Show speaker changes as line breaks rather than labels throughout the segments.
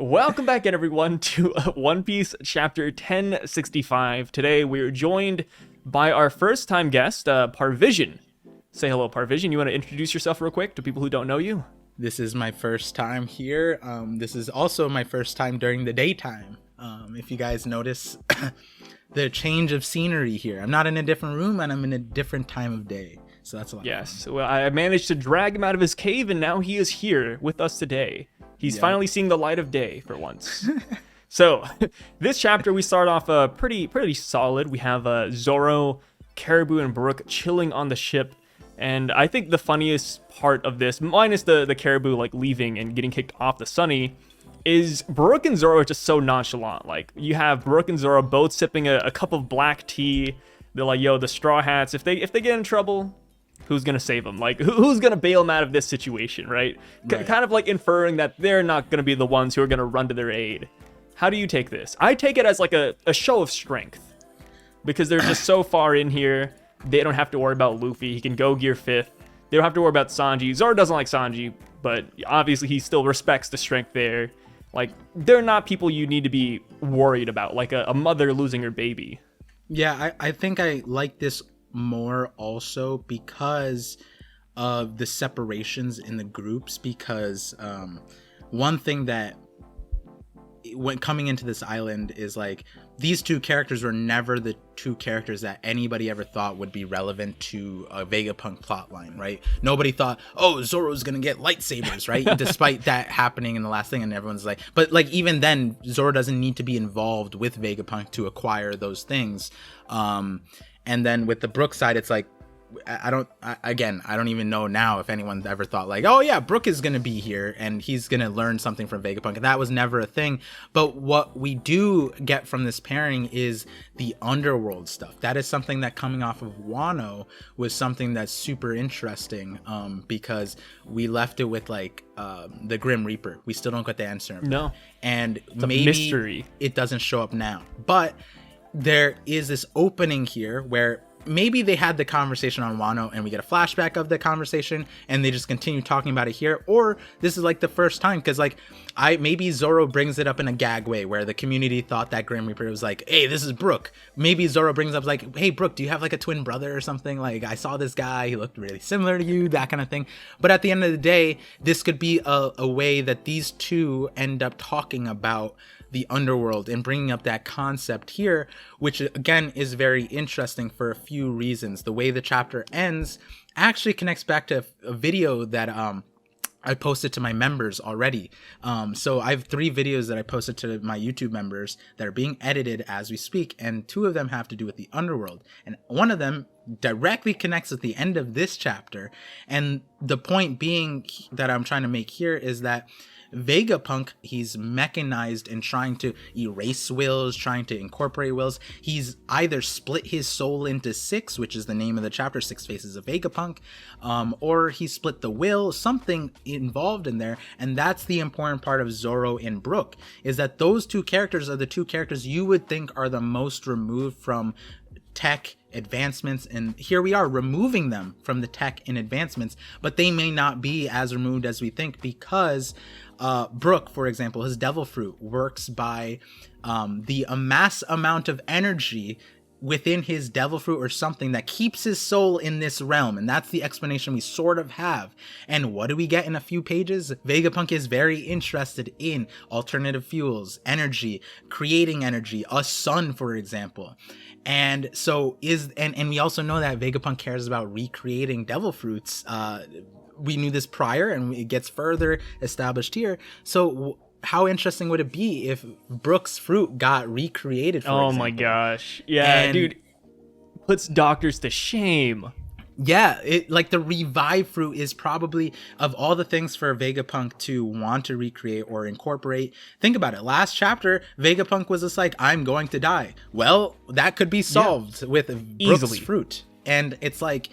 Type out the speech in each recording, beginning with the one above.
Welcome back, everyone, to One Piece chapter 1065. Today, we're joined by our first-time guest, Parvision. Say hello, Parvision. You want to introduce yourself real quick to people who don't know you?
This is my first time here. This is also my first time during the daytime. If you guys notice the change of scenery here. I'm not in a different room, and I'm in a different time of day. So that's a lot of fun.
Well, I managed to drag him out of his cave, and now he is here with us today. He's finally seeing the light of day for once. So, this chapter we start off pretty solid. We have Zoro, Caribou, and Brook chilling on the ship. And I think the funniest part of this, minus the Caribou like leaving and getting kicked off the Sunny, is Brook and Zoro are just so nonchalant. Like, you have Brook and Zoro both sipping a cup of black tea. They're like, yo, the Straw Hats, if they get in trouble, who's gonna save them? Like, who's gonna bail them out of this situation, right? Kind of like inferring that they're not gonna be the ones who are gonna run to their aid. How do you take this? I take it as like a show of strength, because they're just so far in here. They don't have to worry about Luffy. He can go gear 5th. They don't have to worry about Sanji. Zoro doesn't like Sanji, but obviously he still respects the strength there. Like, they're not people you need to be worried about, like a mother losing her baby.
Yeah, I think I like this more also because of the separations in the groups, because one thing that when coming into this island is like, these two characters were never the two characters that anybody ever thought would be relevant to a Vegapunk plotline, right? Nobody thought, oh, Zoro's gonna get lightsabers, right? Despite that happening in the last thing, and everyone's like, but like even then, Zoro doesn't need to be involved with Vegapunk to acquire those things. And then with the Brook side, it's like, I don't even know now if anyone ever thought like, oh yeah, Brook is going to be here and he's going to learn something from Vegapunk. And that was never a thing. But what we do get from this pairing is the underworld stuff. That is something that, coming off of Wano, was something that's super interesting, because we left it with like the Grim Reaper. We still don't get the answer.
No.
And
it's
maybe
a mystery.
It doesn't show up now. But there is this opening here where maybe they had the conversation on Wano and we get a flashback of the conversation and they just continue talking about it here, or this is like the first time, because like maybe Zoro brings it up in a gag way where the community thought that Grim Reaper was like, hey, this is Brook. Maybe Zoro brings up like, hey Brook, do you have like a twin brother or something? Like, I saw this guy, he looked really similar to you, that kind of thing. But at the end of the day, this could be a way that these two end up talking about the underworld and bringing up that concept here, which again is very interesting for a few reasons. The way the chapter ends actually connects back to a video that I posted to my members already. So I have 3 videos that I posted to my YouTube members that are being edited as we speak, and 2 of them have to do with the underworld, and one of them directly connects with the end of this chapter. And the point being that I'm trying to make here is that Vegapunk, he's mechanized and trying to erase wills, trying to incorporate wills. He's either split his soul into 6, which is the name of the chapter, 6 Faces of Vegapunk, or he split the will, something involved in there. And that's the important part of Zoro and Brook, is that those 2 characters are the 2 characters you would think are the most removed from tech advancements, and here we are removing them from the tech and advancements, but they may not be as removed as we think, because Brook, for example, his devil fruit works by the mass amount of energy within his devil fruit or something that keeps his soul in this realm. And that's the explanation we sort of have. And what do we get in a few pages? Vegapunk is very interested in alternative fuels, energy, creating energy, a sun, for example. And so and we also know that Vegapunk cares about recreating devil fruits. We knew this prior, and it gets further established here. So how interesting would it be if Brook's fruit got recreated, for example?
My gosh. Yeah, dude. Puts doctors to shame.
Yeah, like the revive fruit is probably, of all the things for Vegapunk to want to recreate or incorporate, think about it. Last chapter, Vegapunk was just like, I'm going to die. Well, that could be solved with Brook's
easily.
Fruit. And it's like,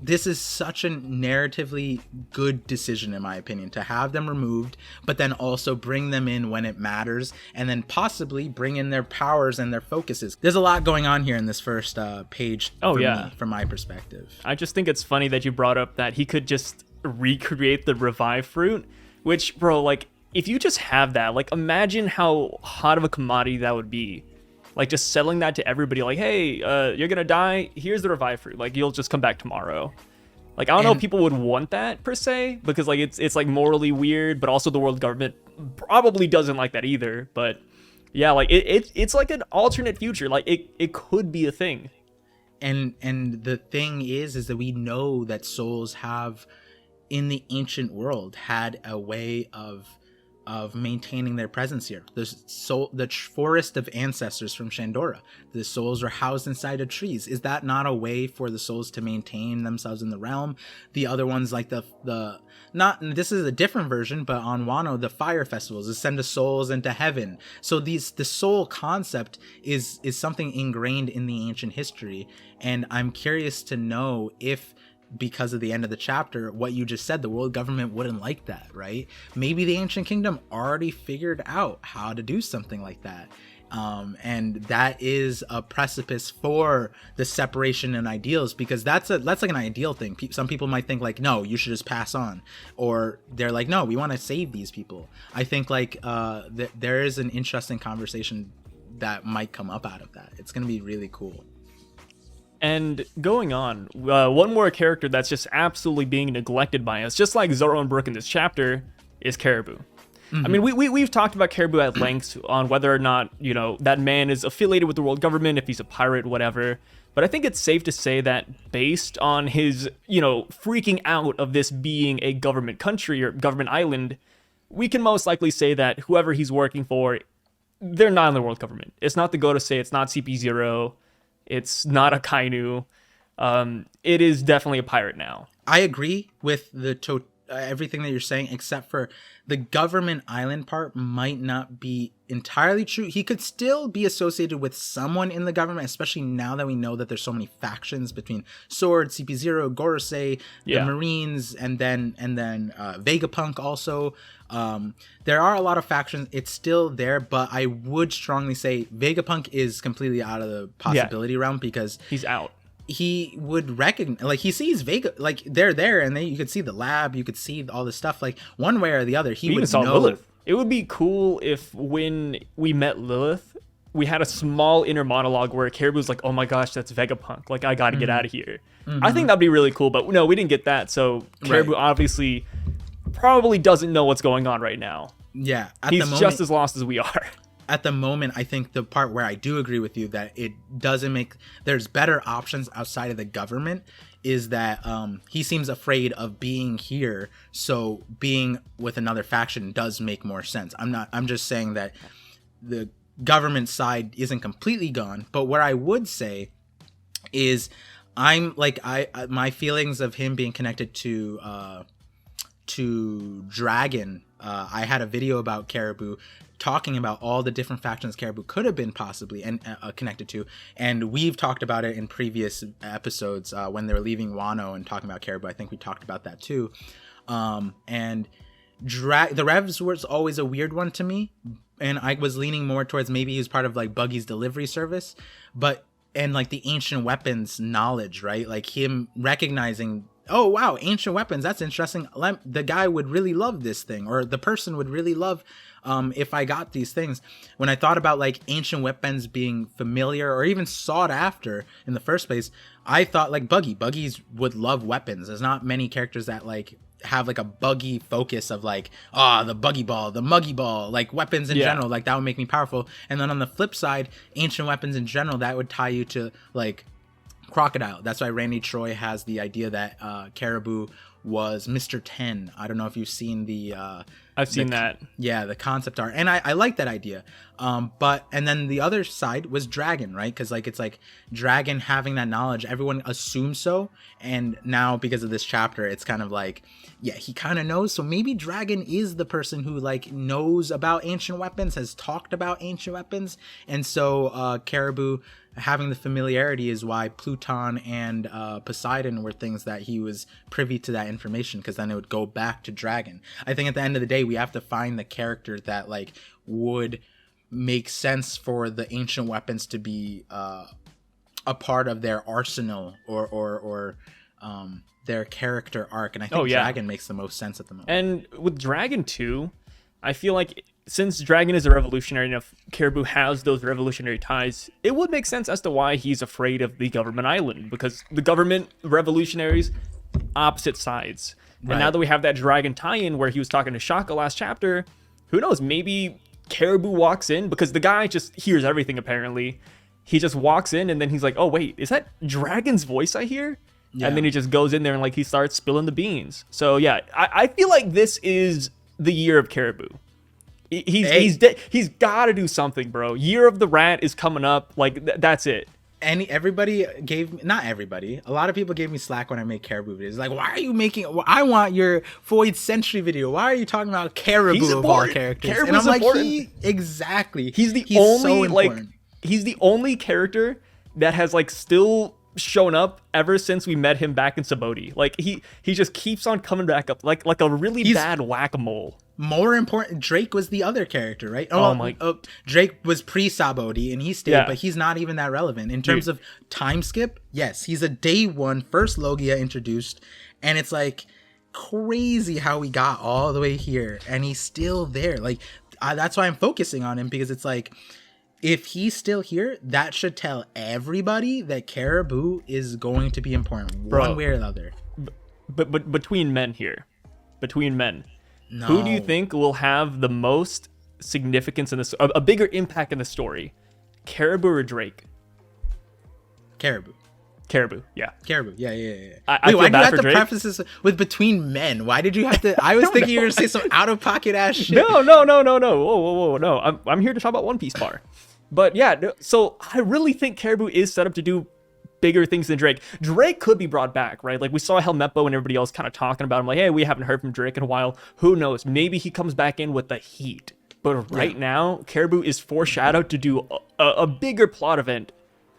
this is such a narratively good decision, in my opinion, to have them removed, but then also bring them in when it matters, and then possibly bring in their powers and their focuses. There's a lot going on here in this first page me, from my perspective.
I just think it's funny that you brought up that he could just recreate the revive fruit, which, bro, like, if you just have that, like, imagine how hot of a commodity that would be. Like, just selling that to everybody, like, hey, you're gonna die, here's the revive fruit, like, you'll just come back tomorrow. Like, I don't know if people would want that per se, because like it's like morally weird, but also the world government probably doesn't like that either. But yeah, like it's like an alternate future, like it could be a thing.
And the thing is that we know that souls have, in the ancient world, had a way of maintaining their presence here. The forest of ancestors from Shandora, the souls are housed inside of trees. Is that not a way for the souls to maintain themselves in the realm? The other ones, like this is a different version, but on Wano, the fire festivals, to send the souls into heaven. So the soul concept is something ingrained in the ancient history, and I'm curious to know if, because of the end of the chapter, what you just said, the world government wouldn't like that, right? Maybe the ancient kingdom already figured out how to do something like that. And that is a precipice for the separation and ideals, because that's like an ideal thing. Some people might think like, no, you should just pass on, or they're like, no, we want to save these people. I think like there is an interesting conversation that might come up out of that. It's going to be really cool.
And going on, one more character that's just absolutely being neglected by us, just like Zoro and Brook in this chapter, is Caribou. Mm-hmm. I mean, we've talked about Caribou at length on whether or not, you know, that man is affiliated with the world government, if he's a pirate, whatever. But I think it's safe to say that based on his, you know, freaking out of this being a government country or government island, we can most likely say that whoever he's working for, they're not in the world government. It's not the Godose, it's not CP0. It's not a Kainu. It is definitely a pirate now.
I agree with everything that you're saying, except for the government island part might not be entirely true. He could still be associated with someone in the government, especially now that we know that there's so many factions between Sword, CP0, Gorosei, the Marines, and then Vegapunk also. There are a lot of factions. It's still there, but I would strongly say Vegapunk is completely out of the possibility realm, because
he's out.
He would recognize, like, he sees Vega, like, they're there, and you could see the lab, you could see all this stuff, like, one way or the other, he would know.
Lilith. It would be cool if when we met Lilith, we had a small inner monologue where Caribou's like, oh my gosh, that's Vegapunk, like, I gotta get out of here. Mm-hmm. I think that'd be really cool, but no, we didn't get that, so Caribou obviously probably doesn't know what's going on right now.
Yeah.
He's just as lost as we are.
At the moment, I think the part where I do agree with you that it doesn't make, there's better options outside of the government, is that he seems afraid of being here, so being with another faction does make more sense. I'm just saying that the government side isn't completely gone, but what I would say is my feelings of him being connected to Dragon. I had a video about Caribou talking about all the different factions Caribou could have been possibly and connected to, and we've talked about it in previous episodes when they were leaving Wano and talking about Caribou. I think we talked about that too. And the Revs was always a weird one to me, and I was leaning more towards maybe he was part of like Buggy's delivery service, and like the ancient weapons knowledge, right? Like him recognizing, oh wow, ancient weapons, that's interesting. The guy would really love this thing, or the person would really love if I got these things. When I thought about like ancient weapons being familiar or even sought after in the first place, I thought like Buggies would love weapons. There's not many characters that like have like a Buggy focus of like, the Buggy Ball, the Muggy Ball, like weapons in general, like that would make me powerful. And then on the flip side, ancient weapons in general, that would tie you to like Crocodile. That's why Randy Troy has the idea that Caribou was Mr. 10. I don't know if you've seen
I've seen that.
Yeah, the concept art. And I like that idea. And then the other side was Dragon, right? Because like it's like Dragon having that knowledge, everyone assumes so. And now because of this chapter, it's kind of like, yeah, he kind of knows. So maybe Dragon is the person who like knows about ancient weapons, has talked about ancient weapons. And so Caribou having the familiarity is why Pluton and Poseidon were things that he was privy to that information, because then it would go back to Dragon. I think at the end of the day, we have to find the character that like would make sense for the ancient weapons to be a part of their arsenal or their character arc. And I think Dragon makes the most sense at the moment.
And with Dragon too, I feel like since Dragon is a revolutionary enough, Caribou has those revolutionary ties, it would make sense as to why he's afraid of the government island, because the government, revolutionaries, opposite sides.
Right.
And now that we have that Dragon tie-in where he was talking to Shaka last chapter, who knows, maybe Caribou walks in, because the guy just hears everything apparently. He just walks in and then he's like, oh wait, is that Dragon's voice I hear? Yeah. And then he just goes in there and like he starts spilling the beans. So yeah, I feel like this is the year of Caribou. He's got to do something, bro. Year of the Rat is coming up. Like that's it.
And everybody not everybody, a lot of people gave me slack when I make Caribou videos. Like, why are you making? I want your Void Century video. Why are you talking about Caribou of all characters?
Caribou's
and I'm like,
important.
Exactly.
He's the only character that has like still shown up ever since we met him back in Sabaody. Like he just keeps on coming back up like a really bad whack-a-mole.
More important, Drake was the other character, right? Drake was pre-Sabaody and he stayed, but he's not even that relevant. In terms of time skip, yes, he's a day one, first Logia introduced, and it's like crazy how we got all the way here, and he's still there. Like, that's why I'm focusing on him, because it's like, if he's still here, that should tell everybody that Caribou is going to be important, one way or the other.
But between men here, no. Who do you think will have the most significance in this, a bigger impact in the story? Caribou or Drake?
Caribou,
yeah.
Caribou, yeah.
Wait,
why do you have to preface this with between men? Why did you have to? I was thinking you were gonna say some out of pocket ass shit.
No. Whoa, no. I'm here to talk about One Piece bar. But yeah, so I really think Caribou is set up to do bigger things than Drake. Drake could be brought back, right? Like we saw Helmeppo and everybody else kind of talking about him, like, hey, we haven't heard from Drake in a while. Who knows? Maybe he comes back in with the heat. But right now, Caribou is foreshadowed to do a bigger plot event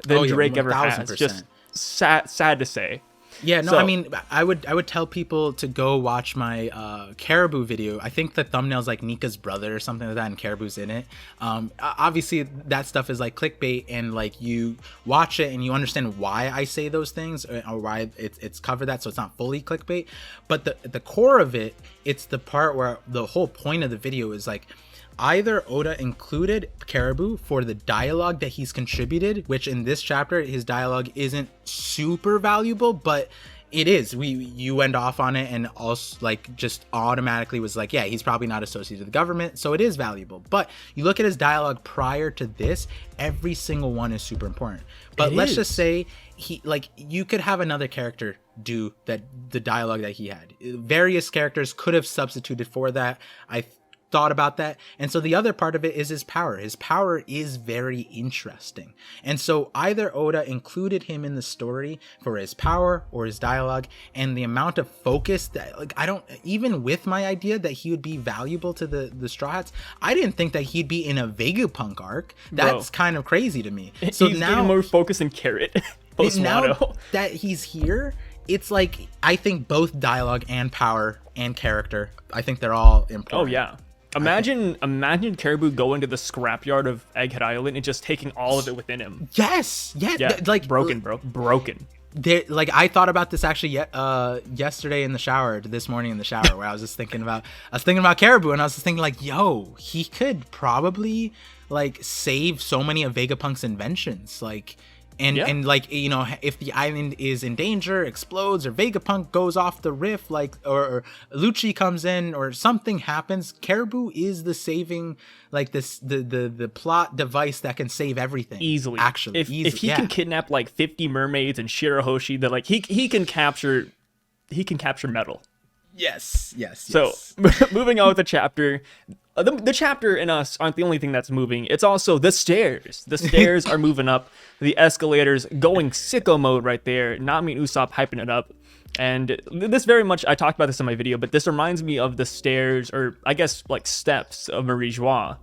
than Drake ever has. Just sad to say.
Yeah, no, I mean, I would tell people to go watch my Caribou video. I think the thumbnail's like Nika's brother or something like that, and Caribou's in it. Obviously, that stuff is like clickbait, and like you watch it and you understand why I say those things or why it's covered that, so it's not fully clickbait. But the core of it, it's the part where the whole point of the video is like, either Oda included Caribou for the dialogue that he's contributed, which in this chapter his dialogue isn't super valuable, but it is. You went off on it and also like just automatically was like, yeah, he's probably not associated with the government, so it is valuable. But you look at his dialogue prior to this, every single one is super important. But let's just say you could have another character do that, the dialogue that he had. Various characters could have substituted for that. I thought about that. And so the other part of it is his power. His power is very interesting. And so either Oda included him in the story for his power or his dialogue, and the amount of focus that, like, I don't, even with my idea that he would be valuable to the Straw Hats, I didn't think that he'd be in a Vegapunk arc. That's kind of crazy to me. So
he's
now
getting more focus and carrot.
Now that he's here, it's like, I think both dialogue and power and character, I think they're all important.
Oh yeah. Imagine Caribou going to the scrapyard of Egghead Island and just taking all of it within him.
Yes, yeah,
like broken, bro, broken.
Like I thought about this actually yesterday in the shower, this morning in the shower, where I was thinking about Caribou, and I was just thinking like, yo, he could probably like save so many of Vegapunk's inventions, like. And like, you know, if the island is in danger, explodes, or Vegapunk goes off the rift, like, or Lucci comes in, or something happens, Caribou is the saving, like this the plot device that can save everything
easily.
Actually,
if he can kidnap like 50 mermaids and Shirahoshi, that like he can capture metal.
Yes.
So moving on with the chapter. The chapter and us aren't the only thing that's moving. It's also the stairs. The stairs are moving up. The escalators going sicko mode right there. Nami and Usopp hyping it up. And this very much, I talked about this in my video, but this reminds me of the stairs, or I guess like steps of Marie Joie,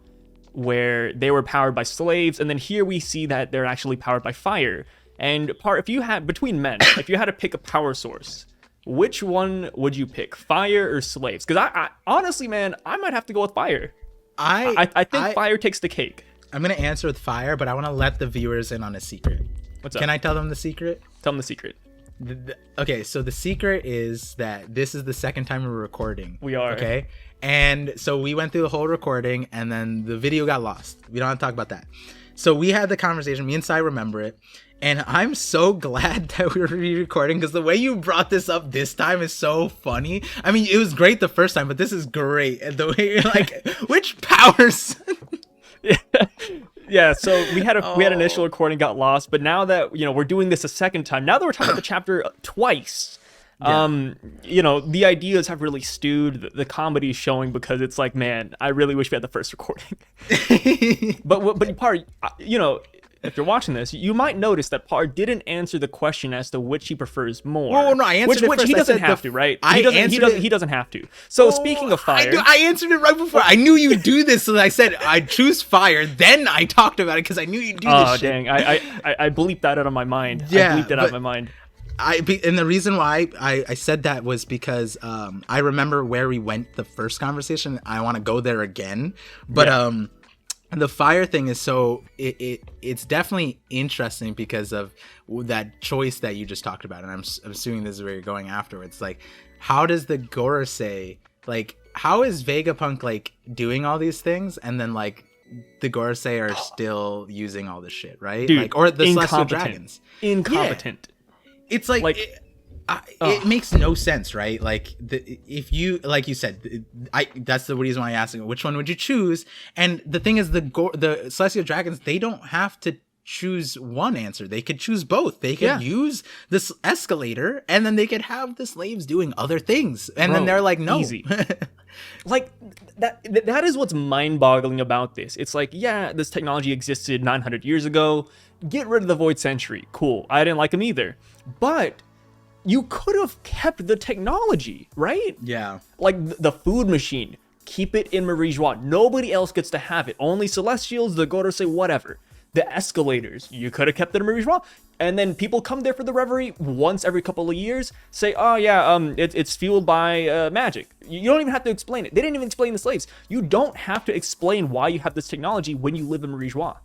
where they were powered by slaves. And then here we see that they're actually powered by fire. And if you had to pick a power source, which one would you pick, fire or slaves? Because I honestly, man, I might have to go with fire. I think fire takes the cake.
I'm going to answer with fire, but I want to let the viewers in on a secret.
What's up?
Can I tell them the secret?
Tell them the secret.
Okay, so the secret is that this is the second time we're recording.
We are.
Okay, and so we went through the whole recording, and then the video got lost. We don't have to talk about that. So we had the conversation. Me and Sai remember it. And I'm so glad that we were re-recording, because the way you brought this up this time is so funny. I mean, it was great the first time, but this is great. And the way you're like, which powers?
Yeah, so we had an initial recording, got lost, but now that we're doing this a second time, now that we're talking about the chapter twice, the ideas have really stewed. The comedy is showing, because it's like, man, I really wish we had the first recording. but Par, if you're watching this, you might notice that Par didn't answer the question as to which he prefers more.
Oh no, I answered it
which
first.
He doesn't have to, right? He doesn't have to. So speaking of fire,
I answered it right before. I knew you'd do this, so I said I'd choose fire. Then I talked about it because I knew you'd do this.
Oh dang! I bleeped that out of my mind.
Yeah,
I bleeped it out of my mind.
And the reason why I said that was because I remember where we went the first conversation. I want to go there again, but the fire thing is it's definitely interesting because of that choice that you just talked about, and I'm assuming this is where you're going afterwards. Like, how does the Gorosei, like, how is Vegapunk like doing all these things, and then like the Gorosei are still using all this shit, right?
Dude,
like, or the Celestial Dragons,
incompetent.
Yeah. It's like it makes no sense, right? Like, if you, like you said, that's the reason why I asked which one would you choose. And the thing is, the Celestial Dragons, they don't have to choose one answer. They could choose both. They could use this escalator, and then they could have the slaves doing other things. And then they're like, no.
Easy. Like, that is what's mind-boggling about this. It's like, yeah, this technology existed 900 years ago. Get rid of the Void Century. Cool. I didn't like them either. But you could have kept the technology, right?
Yeah.
Like the food machine. Keep it in Marie Joie. Nobody else gets to have it. Only Celestials, the Gorosei, whatever. The escalators. You could have kept it in Marie Joie. And then people come there for the reverie once every couple of years. Say, oh yeah, it's fueled by magic. You don't even have to explain it. They didn't even explain the slaves. You don't have to explain why you have this technology when you live in Marie Joie.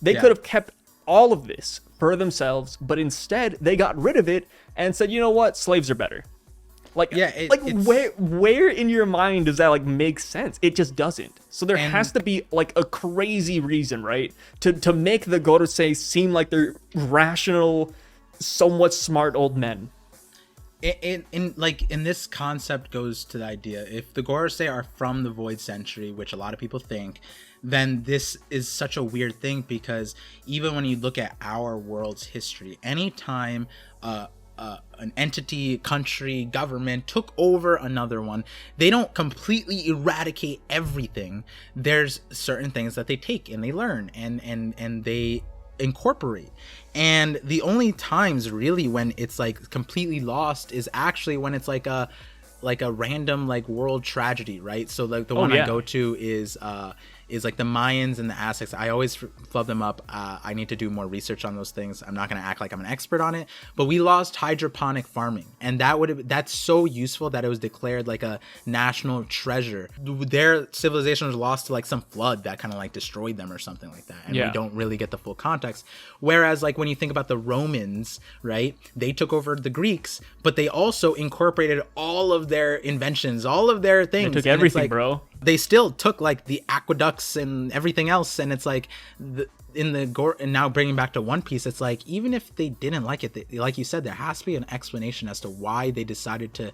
They could have kept all of this for themselves, but instead they got rid of it and said, you know what, slaves are better. Like, where in your mind does that like make sense? It just doesn't. So there has to be like a crazy reason, right, to make the Gorosei seem like they're rational, somewhat smart old men.
In this concept goes to the idea, if the Gorosei are from the Void Century, which a lot of people think, then this is such a weird thing, because even when you look at our world's history, anytime an entity, country, government took over another one, they don't completely eradicate everything. There's certain things that they take and they learn and they incorporate. And the only times really when it's like completely lost is actually when it's like a random like world tragedy, right? So like the one I go to is like the Mayans and the Aztecs. I always flub them up. I need to do more research on those things. I'm not going to act like I'm an expert on it, but we lost hydroponic farming, and that's so useful that it was declared like a national treasure. Their civilization was lost to like some flood that kind of like destroyed them or something like that, and we don't really get the full context. Whereas like when you think about the Romans, right, they took over the Greeks, but they also incorporated all of their inventions, all of their things.
They took everything, like, bro.
They still took like the aqueducts and everything else, and it's like and now bringing back to One Piece, it's like, even if they didn't like it, like you said, there has to be an explanation as to why they decided to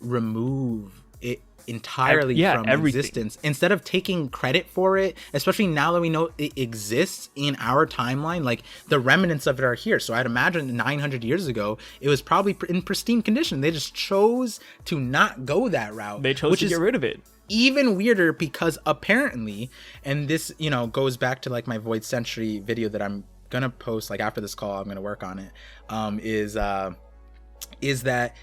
remove it entirely from existence, instead of taking credit for it, especially now that we know it exists in our timeline. Like, the remnants of it are here, so I'd imagine 900 years ago it was probably in pristine condition. They just chose to not go that route.
They chose to get rid of it.
Even weirder, because apparently, and this goes back to like my Void Century video that I'm gonna post like after this call, I'm gonna work on it, is that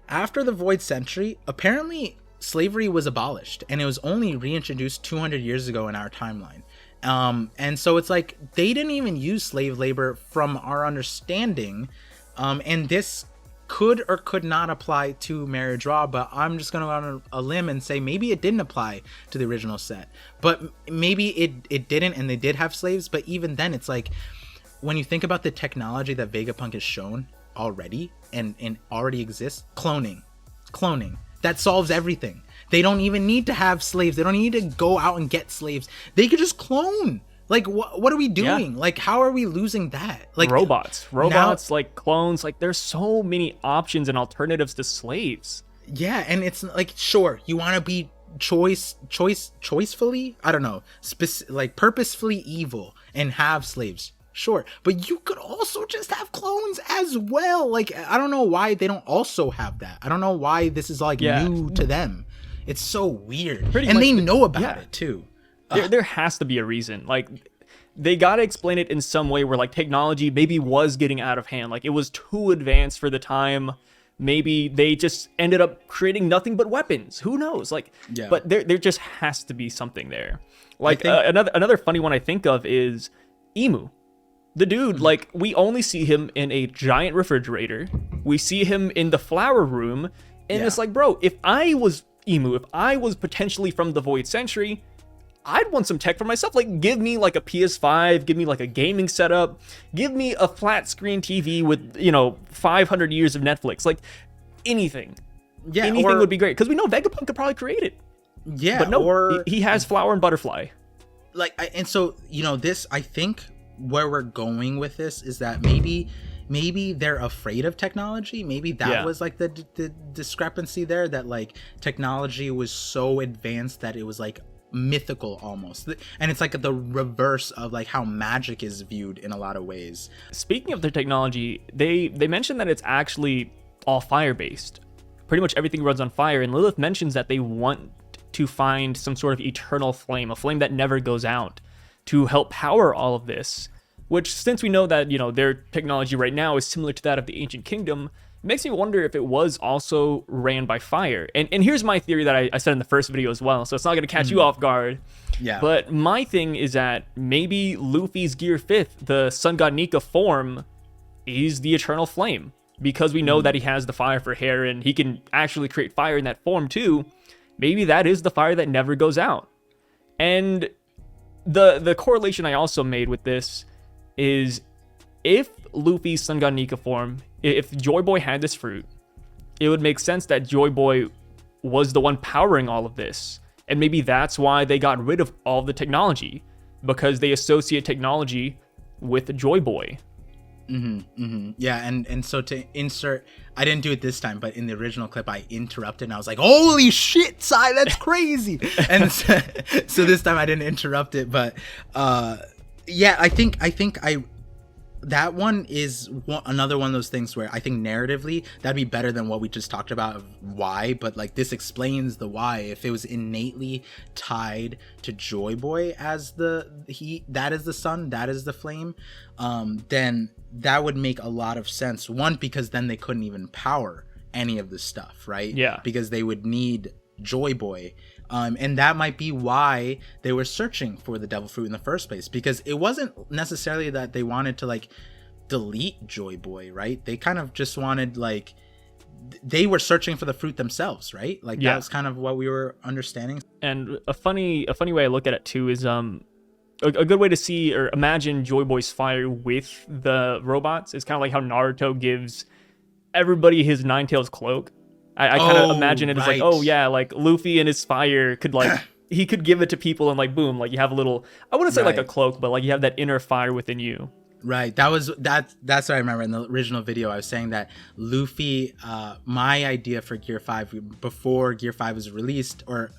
after the Void Century, apparently slavery was abolished, and it was only reintroduced 200 years ago in our timeline. And so it's like they didn't even use slave labor from our understanding, and this could or could not apply to Mary Draw, but I'm just gonna go on a limb and say maybe it didn't apply to the original set, but maybe it didn't, and they did have slaves. But even then, it's like, when you think about the technology that Vegapunk has shown, already and already exists. Cloning. That solves everything. They don't even need to have slaves. They don't need to go out and get slaves. They could just clone. Like, what are we doing?
Yeah.
Like, how are we losing that? Like,
robots, like clones. Like, there's so many options and alternatives to slaves.
Yeah, and it's like, sure, you want to be choicefully, I don't know, like purposefully evil and have slaves. Sure, but you could also just have clones as well. Like, I don't know why they don't also have that. I don't know why this is like new to them. It's so weird. And they know about it too.
There has to be a reason. Like, they gotta explain it in some way where like technology maybe was getting out of hand. Like, it was too advanced for the time. Maybe they just ended up creating nothing but weapons. Who knows? Like, but there just has to be something there. Like, another funny one I think of is Emu. The dude, like, we only see him in a giant refrigerator. We see him in the flower room. And it's like, bro, if I was Emu, if I was potentially from the Void Century, I'd want some tech for myself. Like, give me like a PS5, give me like a gaming setup, give me a flat screen TV with, 500 years of Netflix. Like, anything. Yeah, anything would be great. Because we know Vegapunk could probably create it.
Yeah,
but no, he has Flower and Butterfly.
Like, and so, this, I think where we're going with this is that maybe they're afraid of technology. Maybe that was like the discrepancy there, that like technology was so advanced that it was like mythical almost, and it's like the reverse of like how magic is viewed in a lot of ways.
Speaking of their technology, they mentioned that it's actually all fire based. Pretty much everything runs on fire, and Lilith mentions that they want to find some sort of eternal flame, a flame that never goes out, to help power all of this. Which, since we know that their technology right now is similar to that of the ancient kingdom, it makes me wonder if it was also ran by fire. And here's my theory that I said in the first video as well, so it's not going to catch you off guard. Yeah. But my thing is that maybe Luffy's Gear 5th, the Sun God NIKA form, is the Eternal Flame. Because we know that he has the fire for hair and he can actually create fire in that form too. Maybe that is the fire that never goes out. And the correlation I also made with this is, if Luffy's Sun God NIKA form, if Joy Boy had this fruit, it would make sense that Joy Boy was the one powering all of this. And maybe that's why they got rid of all the technology, because they associate technology with Joy Boy.
Yeah, and so to insert, I didn't do it this time, but in the original clip I interrupted and I was like, holy shit, Sai, that's crazy. And so this time I didn't interrupt it, but yeah, I think that one is another one of those things where I think narratively that'd be better than what we just talked about of why, but like this explains the why. If it was innately tied to Joy Boy as that is the sun, that is the flame, then that would make a lot of sense. One, because then they couldn't even power any of the stuff, right? Yeah. Because they would need Joy Boy. And that might be why they were searching for the devil fruit in the first place, because it wasn't necessarily that they wanted to like delete Joy Boy, right? They kind of just wanted, like, they were searching for the fruit themselves, right? Like, that was kind of what we were understanding.
And a funny way I look at it too is a good way to see or imagine Joy Boy's fire with the robots is kind of like how Naruto gives everybody his Nine-Tails cloak. I kind of imagine it as like, oh yeah, like Luffy and his fire could like, he could give it to people and like, boom, like you have a little, I wouldn't say like a cloak, but like you have that inner fire within you.
Right. That's what I remember in the original video. I was saying that Luffy, my idea for Gear 5 before Gear 5 was released or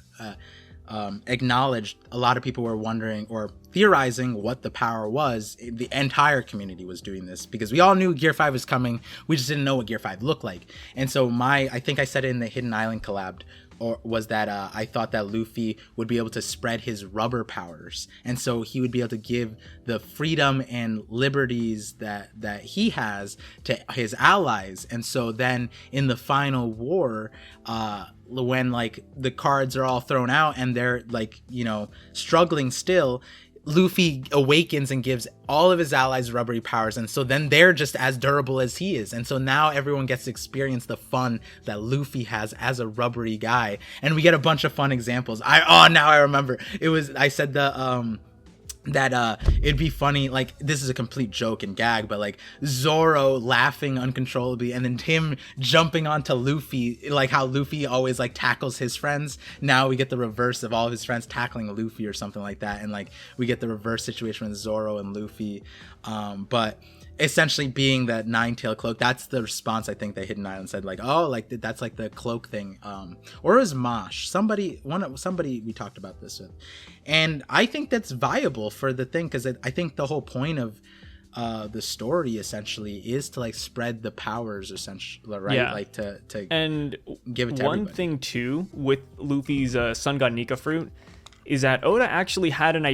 acknowledged, a lot of people were wondering or theorizing what the power was. The entire community was doing this because we all knew Gear 5 was coming. We just didn't know what Gear 5 looked like. And so I think I said it in the Hidden Island collab, or was that I thought that Luffy would be able to spread his rubber powers, and so he would be able to give the freedom and liberties that he has to his allies. And so then in the final war, when like the cards are all thrown out and they're like, struggling still, Luffy awakens and gives all of his allies rubbery powers, and so then they're just as durable as he is. And so now everyone gets to experience the fun that Luffy has as a rubbery guy, and we get a bunch of fun examples. Now I remember, I said the that it'd be funny, like, this is a complete joke and gag, but like Zoro laughing uncontrollably and then him jumping onto Luffy, like how Luffy always like tackles his friends. Now we get the reverse of all of his friends tackling Luffy or something like that, and like we get the reverse situation with Zoro and Luffy. But essentially being that nine-tail cloak, that's the response I think that Hidden Island said, like, oh, like that's like the cloak thing, or it was Mosh, somebody we talked about this with, and I think that's viable for the thing, because I think the whole point of the story essentially is to like spread the powers, essentially, right?
Yeah.
Like to
and
give it to
one
everybody.
thing too with Luffy's Sun God NIKA fruit is that Oda actually had an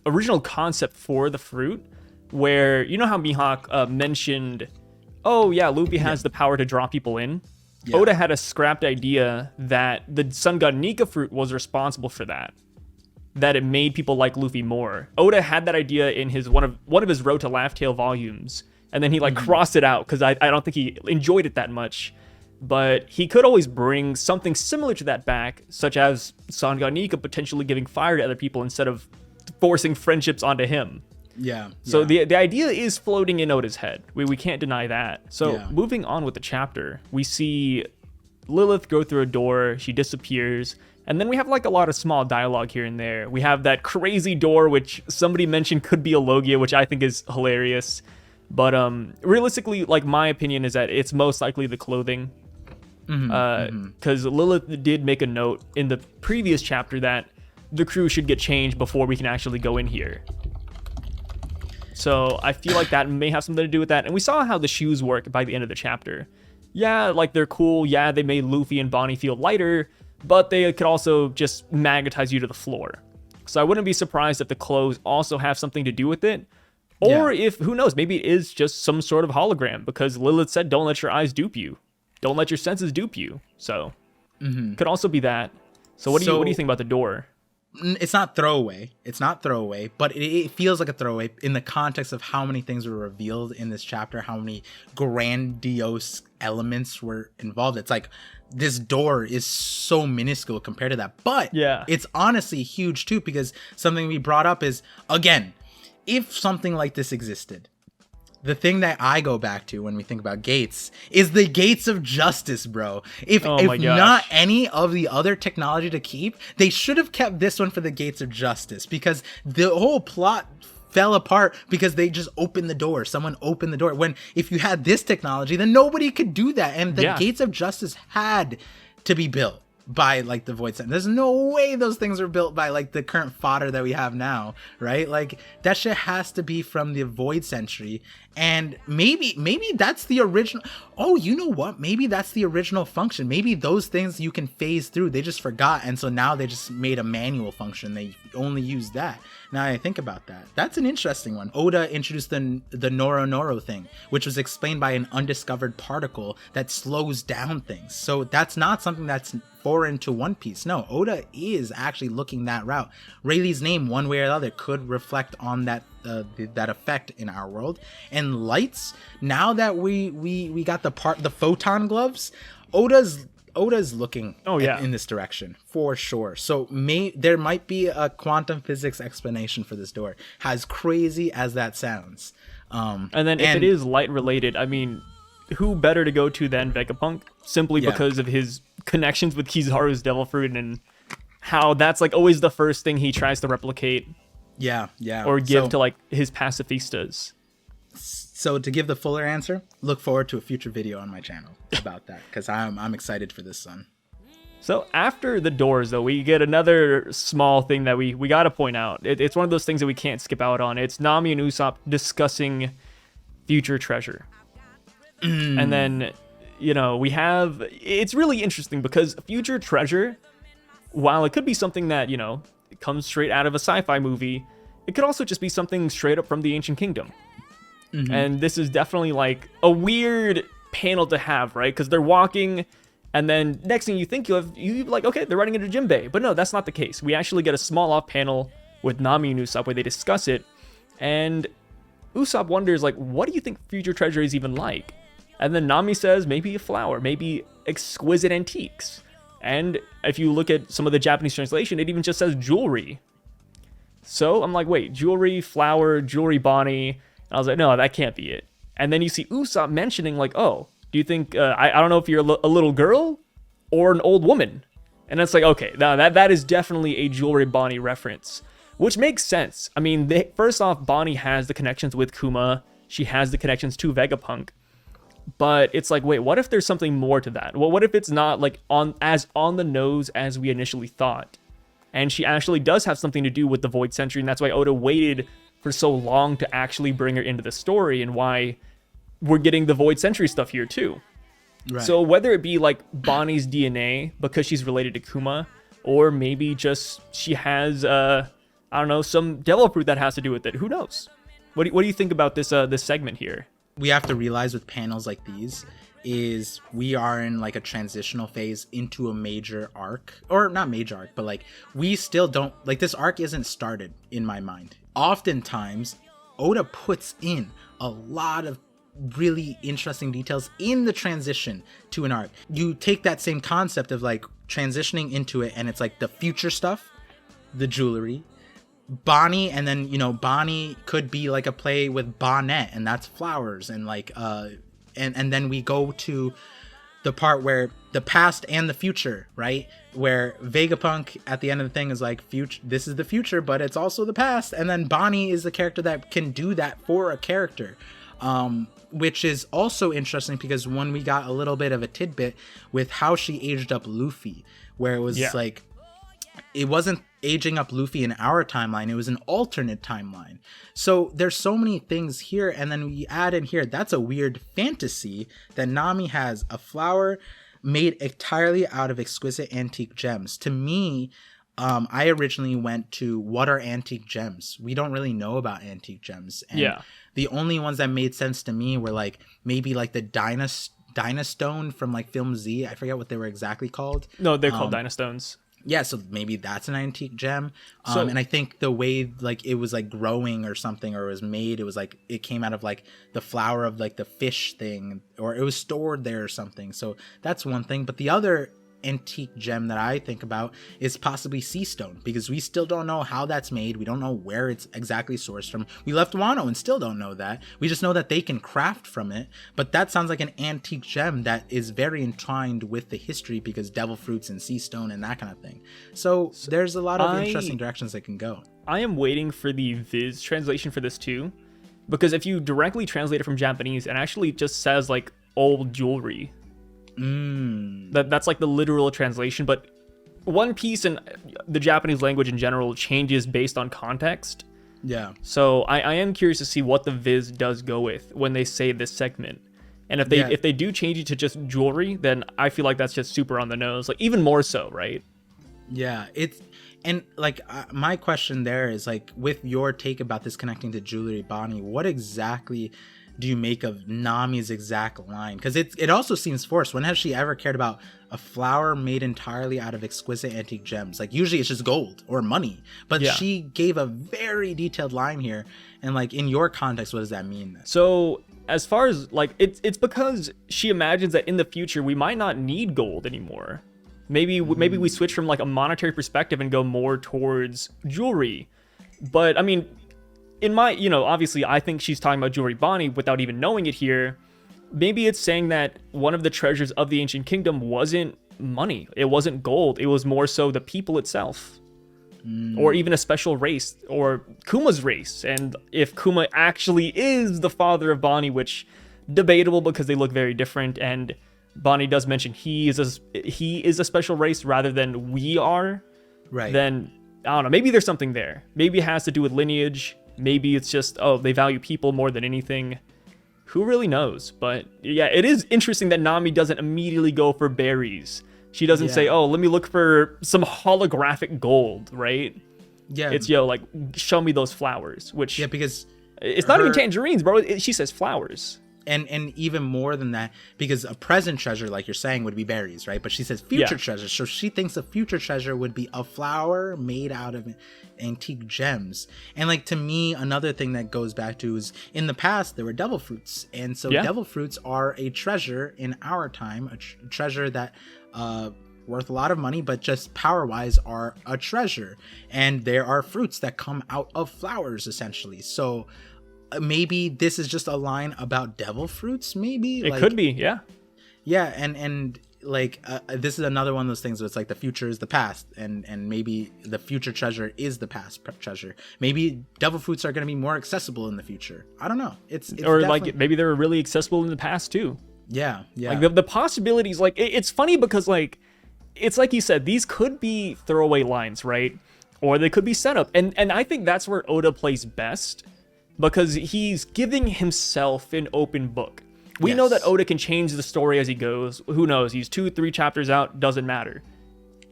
original concept for the fruit, where, you know how Mihawk mentioned, oh yeah, Luffy has the power to draw people in. Yeah. Oda had a scrapped idea that the Sun God NIKA fruit was responsible for that it made people like Luffy more. Oda had that idea in his one of his Road to Laugh Tale volumes, and then he like crossed it out because I don't think he enjoyed it that much. But he could always bring something similar to that back, such as Sun God NIKA potentially giving fire to other people instead of forcing friendships onto him.
Yeah.
So the idea is floating in Oda's head. We can't deny that. So moving on with the chapter, we see Lilith go through a door, she disappears, and then we have like a lot of small dialogue here and there. We have that crazy door, which somebody mentioned could be a Logia, which I think is hilarious. But realistically, like, my opinion is that it's most likely the clothing. Because Lilith did make a note in the previous chapter that the crew should get changed before we can actually go in here. So I feel like that may have something to do with that. And we saw how the shoes work by the end of the chapter. Yeah, like, they're cool. Yeah, they made Luffy and Bonnie feel lighter, but they could also just magnetize you to the floor. So I wouldn't be surprised if the clothes also have something to do with it. Or if, who knows, maybe it is just some sort of hologram, because Lilith said, don't let your eyes dupe you. Don't let your senses dupe you. So could also be that. So what do you think about the door?
It's not throwaway. But it feels like a throwaway in the context of how many things were revealed in this chapter, how many grandiose elements were involved. It's like this door is so minuscule compared to that. But it's honestly huge too, because something we brought up is, again, if something like this existed, the thing that I go back to when we think about gates is the gates of justice, bro. If not any of the other technology to keep, they should have kept this one for the gates of justice, because the whole plot fell apart because they just opened the door. Someone opened the door. When if you had this technology, then nobody could do that. And the gates of justice had to be built by like the Void Center. There's no way those things are built by like the current fodder that we have now, right? Like, that shit has to be from the Void Century. And maybe that's the original. Oh, you know what? Maybe that's the original function. Maybe those things you can phase through. They just forgot, and so now they just made a manual function. They only use that. Now I think about that. That's an interesting one. Oda introduced the Noro thing, which was explained by an undiscovered particle that slows down things. So that's not something that's foreign to One Piece. No, Oda is actually looking that route. Rayleigh's name, one way or the other, could reflect on that effect in our world. And lights, now that we got the photon gloves, Oda's looking in this direction for sure. So there might be a quantum physics explanation for this door, as crazy as that sounds.
And then if it is light related, I mean, who better to go to than Vegapunk, simply because of his connections with Kizaru's Devil Fruit and how that's like always the first thing he tries to replicate. Or give to like his pacifistas.
So to give the fuller answer, look forward to a future video on my channel about that, because I'm excited for this, son.
So after the doors, though, we get another small thing that we got to point out. It's one of those things that we can't skip out on. It's Nami and Usopp discussing future treasure. And then, we have... It's really interesting because future treasure, while it could be something that, it comes straight out of a sci-fi movie, it could also just be something straight up from the Ancient Kingdom. And this is definitely like a weird panel to have, right? Because they're walking, and then next thing you think you like, okay, they're running into Jimbei. But no, that's not the case. We actually get a small off panel with Nami and Usopp where they discuss it, and Usopp wonders, like, what do you think future treasure is even like? And then Nami says, maybe a flower, maybe exquisite antiques. And if you look at some of the Japanese translation, it even just says jewelry. So I'm like, wait, jewelry, flower, jewelry, Bonnie. And I was like, no, that can't be it. And then you see Usopp mentioning like, oh, do you think, I don't know if you're a little girl or an old woman. And it's like, okay, now that is definitely a jewelry Bonnie reference, which makes sense. I mean, first off, Bonnie has the connections with Kuma. She has the connections to Vegapunk. But it's like, wait, what if there's something more to that? Well, what if it's not like on the nose as we initially thought? And she actually does have something to do with the Void Century, and that's why Oda waited for so long to actually bring her into the story, and why we're getting the Void Century stuff here too. Right. So whether it be like Bonnie's DNA because she's related to Kuma, or maybe just she has I don't know, some devil fruit that has to do with it. Who knows? What do you think about this segment here?
We have to realize with panels like these is we are in like a transitional phase into a major arc, or not major arc, but like we still don't like, this arc isn't started in my mind. Oftentimes Oda puts in a lot of really interesting details in the transition to an arc. You take that same concept of like transitioning into it, and it's like the future stuff, the jewelry, Bonnie, and then, you know, Bonnie could be like a play with bonnet, and that's flowers, and like and then we go to the part where the past and the future, right? Where Vegapunk at the end of the thing is like, future, this is the future, but it's also the past. And then Bonnie is the character that can do that for a character, which is also interesting because when we got a little bit of a tidbit with how she aged up Luffy, where it was like, it wasn't aging up Luffy in our timeline, it was an alternate timeline. So there's so many things here, and then we add in here, that's a weird fantasy that Nami has a flower made entirely out of exquisite antique gems. To me, I originally went to, what are antique gems? We don't really know about antique gems. And the only ones that made sense to me were like maybe like the Dynastone from like Film Z. I forget what they were exactly called.
No, they're called Dynastones.
Yeah, so maybe that's an antique gem. And I think the way like it was like growing or something, or it was made, it was like it came out of like the flower of like the fish thing, or it was stored there or something. So that's one thing. But the other antique gem that I think about is possibly sea stone, because we still don't know how that's made. We don't know where it's exactly sourced from. We left Wano and still don't know that. We just know that they can craft from it, but that sounds like an antique gem that is very entwined with the history, because devil fruits and sea stone and that kind of thing. So there's a lot of interesting directions they can go. I
am waiting for the Viz translation for this too, because if you directly translate it from Japanese, it actually just says like old jewelry. That's like the literal translation, but One Piece and the Japanese language in general changes based on context.
Yeah.
So I am curious to see what the Viz does go with when they say this segment. And if they do change it to just jewelry, then I feel like that's just super on the nose, like even more so, right?
Yeah, it's, and like my question there is like, with your take about this connecting to jewelry, Bonnie, what exactly do you make of Nami's exact line? Because it also seems forced. When has she ever cared about a flower made entirely out of exquisite antique gems? Like usually it's just gold or money, but she gave a very detailed line here. And like in your context, what does that mean then?
So as far as like, it's because she imagines that in the future we might not need gold anymore. Maybe we switch from like a monetary perspective and go more towards jewelry. But I mean, in my, you know, obviously I think she's talking about jewelry Bonnie without even knowing it here. Maybe it's saying that one of the treasures of the ancient kingdom wasn't money. It wasn't gold. It was more so the people itself. Or even a special race, or Kuma's race. And if Kuma actually is the father of Bonnie, which debatable because they look very different, and Bonnie does mention he is a special race rather than we are,
right?
Then I don't know, maybe there's something there. Maybe it has to do with lineage. Maybe it's just, oh, they value people more than anything. Who really knows? But yeah, it is interesting that Nami doesn't immediately go for berries. She doesn't say, oh, let me look for some holographic gold, right?
Yeah.
It's, like, show me those flowers, which...
Yeah, because...
It's not even tangerines, bro. She says flowers.
And even more than that, because a present treasure, like you're saying, would be berries, right? But she says future treasure. So she thinks a future treasure would be a flower made out of antique gems. And like, to me, another thing that goes back to is in the past, there were devil fruits. And so devil fruits are a treasure in our time, a treasure that worth a lot of money, but just power wise are a treasure. And there are fruits that come out of flowers essentially. So maybe this is just a line about devil fruits. Maybe
it could be.
Yeah. And like this is another one of those things where it's like the future is the past, and maybe the future treasure is the past treasure. Maybe devil fruits are going to be more accessible in the future. I don't know. It's
or like maybe they were really accessible in the past too.
Yeah.
Like the possibilities, like it's funny because like it's like you said, these could be throwaway lines, right? Or they could be set up, and I think that's where Oda plays best, because he's giving himself an open book. We know that Oda can change the story as he goes. Who knows? He's 2-3 chapters out, doesn't matter.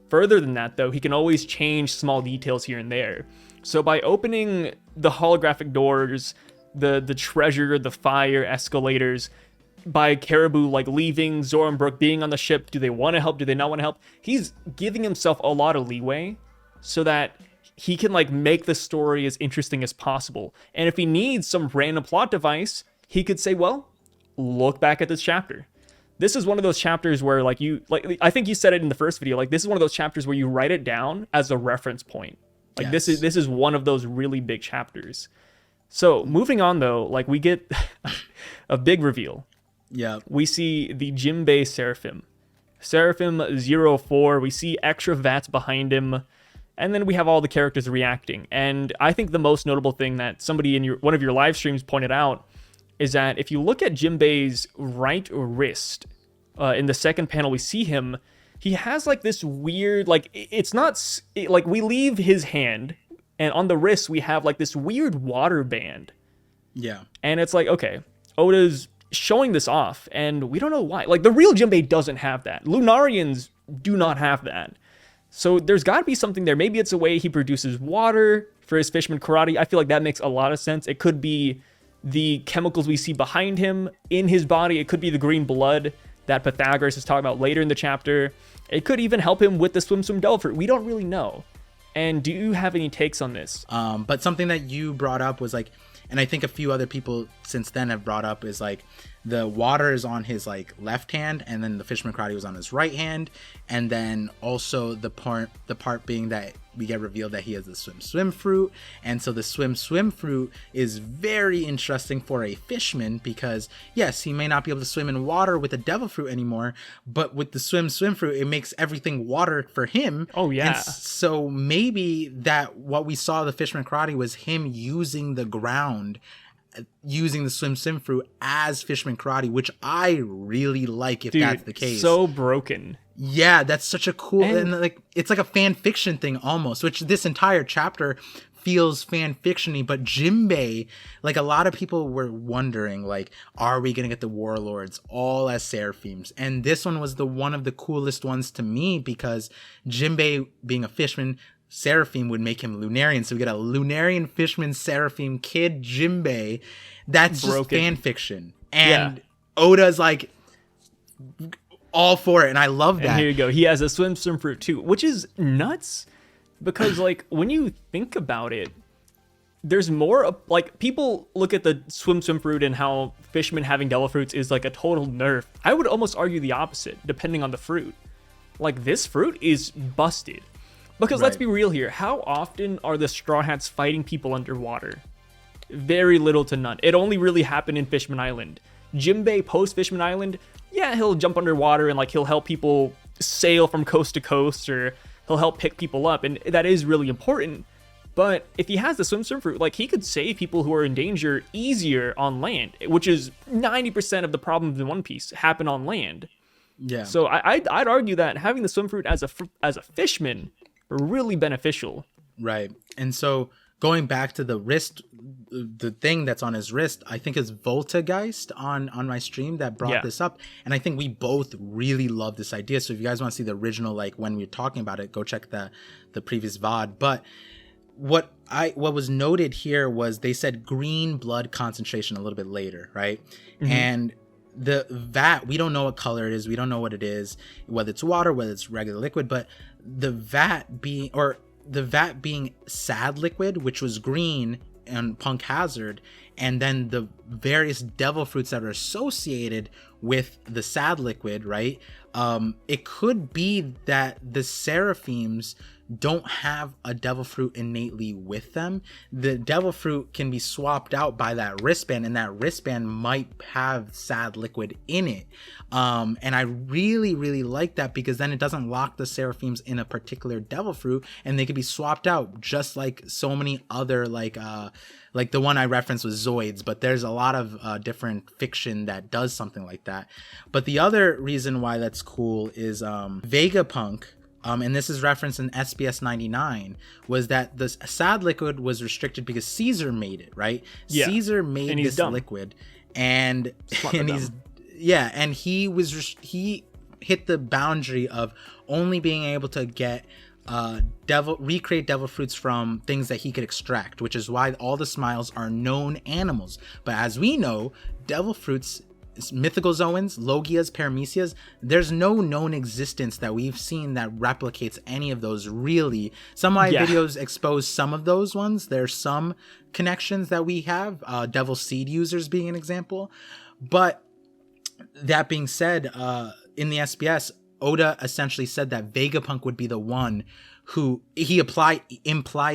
Further than that, though, he can always change small details here and there. So by opening the holographic doors, the treasure, the fire, escalators, by Caribou like leaving, Zoro and Brook being on the ship, do they want to help? Do they not want to help? He's giving himself a lot of leeway so that he can like make the story as interesting as possible. And if he needs some random plot device, he could say, well, look back at this chapter. This is one of those chapters where like I think you said it in the first video, like this is one of those chapters where you write it down as a reference point. Like this is one of those really big chapters. So moving on though, like we get a big reveal.
Yeah.
We see the Jimbei Seraphim. Seraphim 04. We see extra vats behind him. And then we have all the characters reacting. And I think the most notable thing that somebody in one of your live streams pointed out is that if you look at Jimbei's right wrist, in the second panel, we see him, he has like this weird, like, it's not, like we leave his hand, and on the wrist, we have like this weird water band.
Yeah.
And it's like, okay, Oda's showing this off, and we don't know why. Like, the real Jimbei doesn't have that. Lunarians do not have that. So there's got to be something there. Maybe it's a way he produces water for his Fishman karate. I feel like that makes a lot of sense. It could be the chemicals we see behind him in his body. It could be the green blood that Pythagoras is talking about later in the chapter. It could even help him with the swim devil fruit. We don't really know. And do you have any takes on this?
But something that you brought up was like, and I think a few other people since then have brought up, is like the water is on his like left hand, and then the Fishman karate was on his right hand, and then also the part being that we get revealed that he has the swim fruit, and so the swim fruit is very interesting for a fishman, because yes, he may not be able to swim in water with the devil fruit anymore, but with the swim fruit, it makes everything water for him.
Oh yeah.
And so maybe that what we saw the Fishman karate was him using the ground, using the swim fruit as Fishman karate, which I really like if that's the case.
So broken.
Yeah, that's such a cool, and like it's like a fan fiction thing almost, which this entire chapter feels fan fictiony. But Jimbei, like a lot of people were wondering, like, are we gonna get the warlords all as seraphims? And this one was one of the coolest ones to me, because Jimbei being a fishman, seraphim would make him Lunarian, so we get a Lunarian fishman seraphim kid Jimbei. That's broken. Just fan fiction, and Oda's like all for it, and I love that.
And here you go. He has a swim fruit too, which is nuts, because like when you think about it, there's more like people look at the swim fruit and how fishermen having devil fruits is like a total nerf. I would almost argue the opposite, depending on the fruit. Like this fruit is busted, because let's be real here. How often are the Straw Hats fighting people underwater? Very little to none. It only really happened in Fishman Island. Jimbei post Fishman Island, yeah, he'll jump underwater and like he'll help people sail from coast to coast, or he'll help pick people up, and that is really important. But if he has the swim fruit, like he could save people who are in danger easier on land, which is 90% of the problems in One Piece happen on land.
Yeah.
So I'd argue that having the swim fruit as a fishman really beneficial.
Right. And so going back to the wrist, the thing that's on his wrist, I think is Voltageist on my stream that brought this up. And I think we both really love this idea. So if you guys want to see the original, like when we were talking about it, go check the previous VOD. But what was noted here was they said green blood concentration a little bit later, right? Mm-hmm. And the vat, we don't know what color it is. We don't know what it is, whether it's water, whether it's regular liquid, but the vat being sad liquid, which was green, and Punk Hazard, and then the various devil fruits that are associated with the sad liquid, right? It could be that the seraphims don't have a devil fruit innately with them. The devil fruit can be swapped out by that wristband, and that wristband might have sad liquid in it. And I really, really like that, because then it doesn't lock the seraphims in a particular devil fruit, and they could be swapped out just like so many other, like the one I referenced was Zoids, but there's a lot of different fiction that does something like that. But the other reason why that's cool is Vegapunk, and this is referenced in SBS 99, was that the sad liquid was restricted because Caesar made it, right?
Yeah.
Caesar made this liquid, and he hit the boundary of only being able to get recreate devil fruits from things that he could extract, which is why all the smiles are known animals. But as we know, devil fruits, mythical zoans, logias, paramecias, there's no known existence that we've seen that replicates any of those, really. Some of my videos expose some of those ones. There's some connections that we have, devil seed users being an example. But that being said, in the SBS, Oda essentially said that Vegapunk would be the one who implied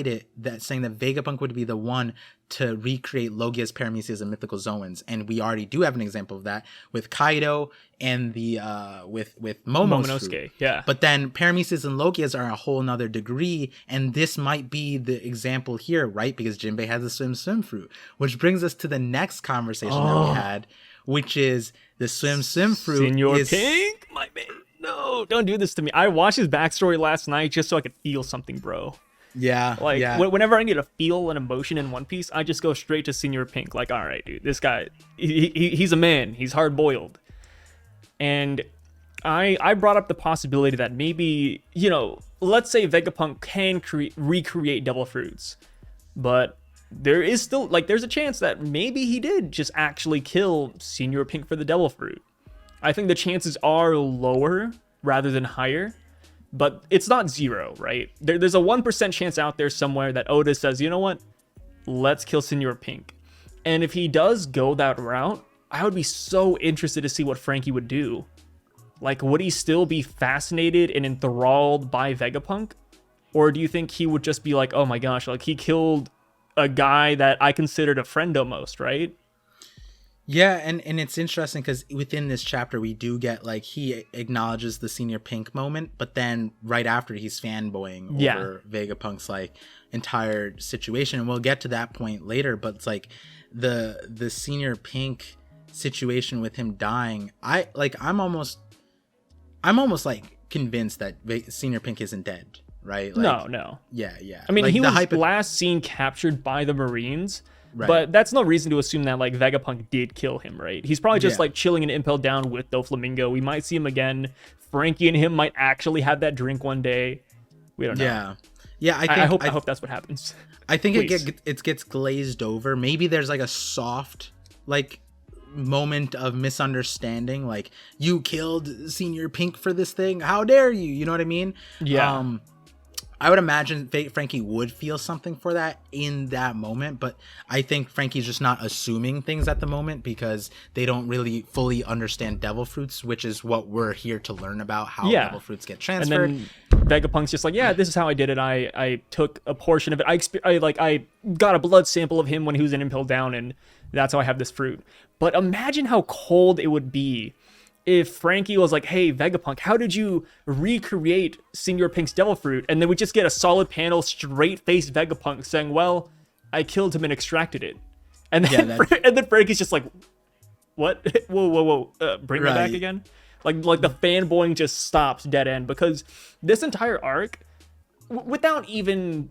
it, that saying that Vegapunk would be the one to recreate logias, paramecias, and mythical zoans. And we already do have an example of that with Kaido and the with Momonosuke.
Yeah.
But then paramecias and logias are a whole nother degree, and this might be the example here, right? Because Jimbei has the swim fruit, which brings us to the next conversation that we had, which is the swim fruit.
Senor Pink, my man. No, don't do this to me. I watched his backstory last night just so I could feel something, bro.
Yeah.
Whenever I need to feel an emotion in One Piece, I just go straight to Senor Pink. Like, all right, dude, this guy, he's a man. He's hard boiled. And I brought up the possibility that maybe, let's say Vegapunk can recreate devil fruits, but there is still, there's a chance that maybe he did just actually kill Senor Pink for the devil fruit. I think the chances are lower rather than higher, but it's not zero, right? There's a 1% chance out there somewhere that Oda says, you know what? Let's kill Senor Pink. And if he does go that route, I would be so interested to see what Frankie would do. Would he still be fascinated and enthralled by Vegapunk? Or do you think he would just be like, oh my gosh, he killed a guy that I considered a friend almost, right?
Yeah, and it's interesting because within this chapter we do get he acknowledges the Senior Pink moment, but then right after he's fanboying over Vegapunk's entire situation, and we'll get to that point later. But it's the Senior Pink situation with him dying. I'm almost convinced that Senior Pink isn't dead, right?
No.
Yeah.
I mean, he was last seen captured by the Marines. Right. But that's no reason to assume that Vegapunk did kill him, right? He's probably just chilling in Impel Down with Doflamingo. We might see him again. Frankie and him might actually have that drink one day. We don't know.
Yeah.
I hope that's what happens.
I think it gets glazed over. Maybe there's a soft moment of misunderstanding, you killed Senior Pink for this thing. How dare you? You know what I mean?
Yeah.
I would imagine Frankie would feel something for that in that moment, but I think Frankie's just not assuming things at the moment because they don't really fully understand devil fruits, which is what we're here to learn about, how devil fruits get transferred.
And then Vegapunk's just this is how I did it. I took a portion of it. I got a blood sample of him when he was in Impel Down, and that's how I have this fruit. But imagine how cold it would be if Frankie was hey, Vegapunk, how did you recreate Senor Pink's devil fruit? And then we just get a solid panel, straight-faced Vegapunk saying, well, I killed him and extracted it. And then, and then Frankie's just what? Whoa. Bring me back again? The fanboying just stops dead end, because this entire arc, without even,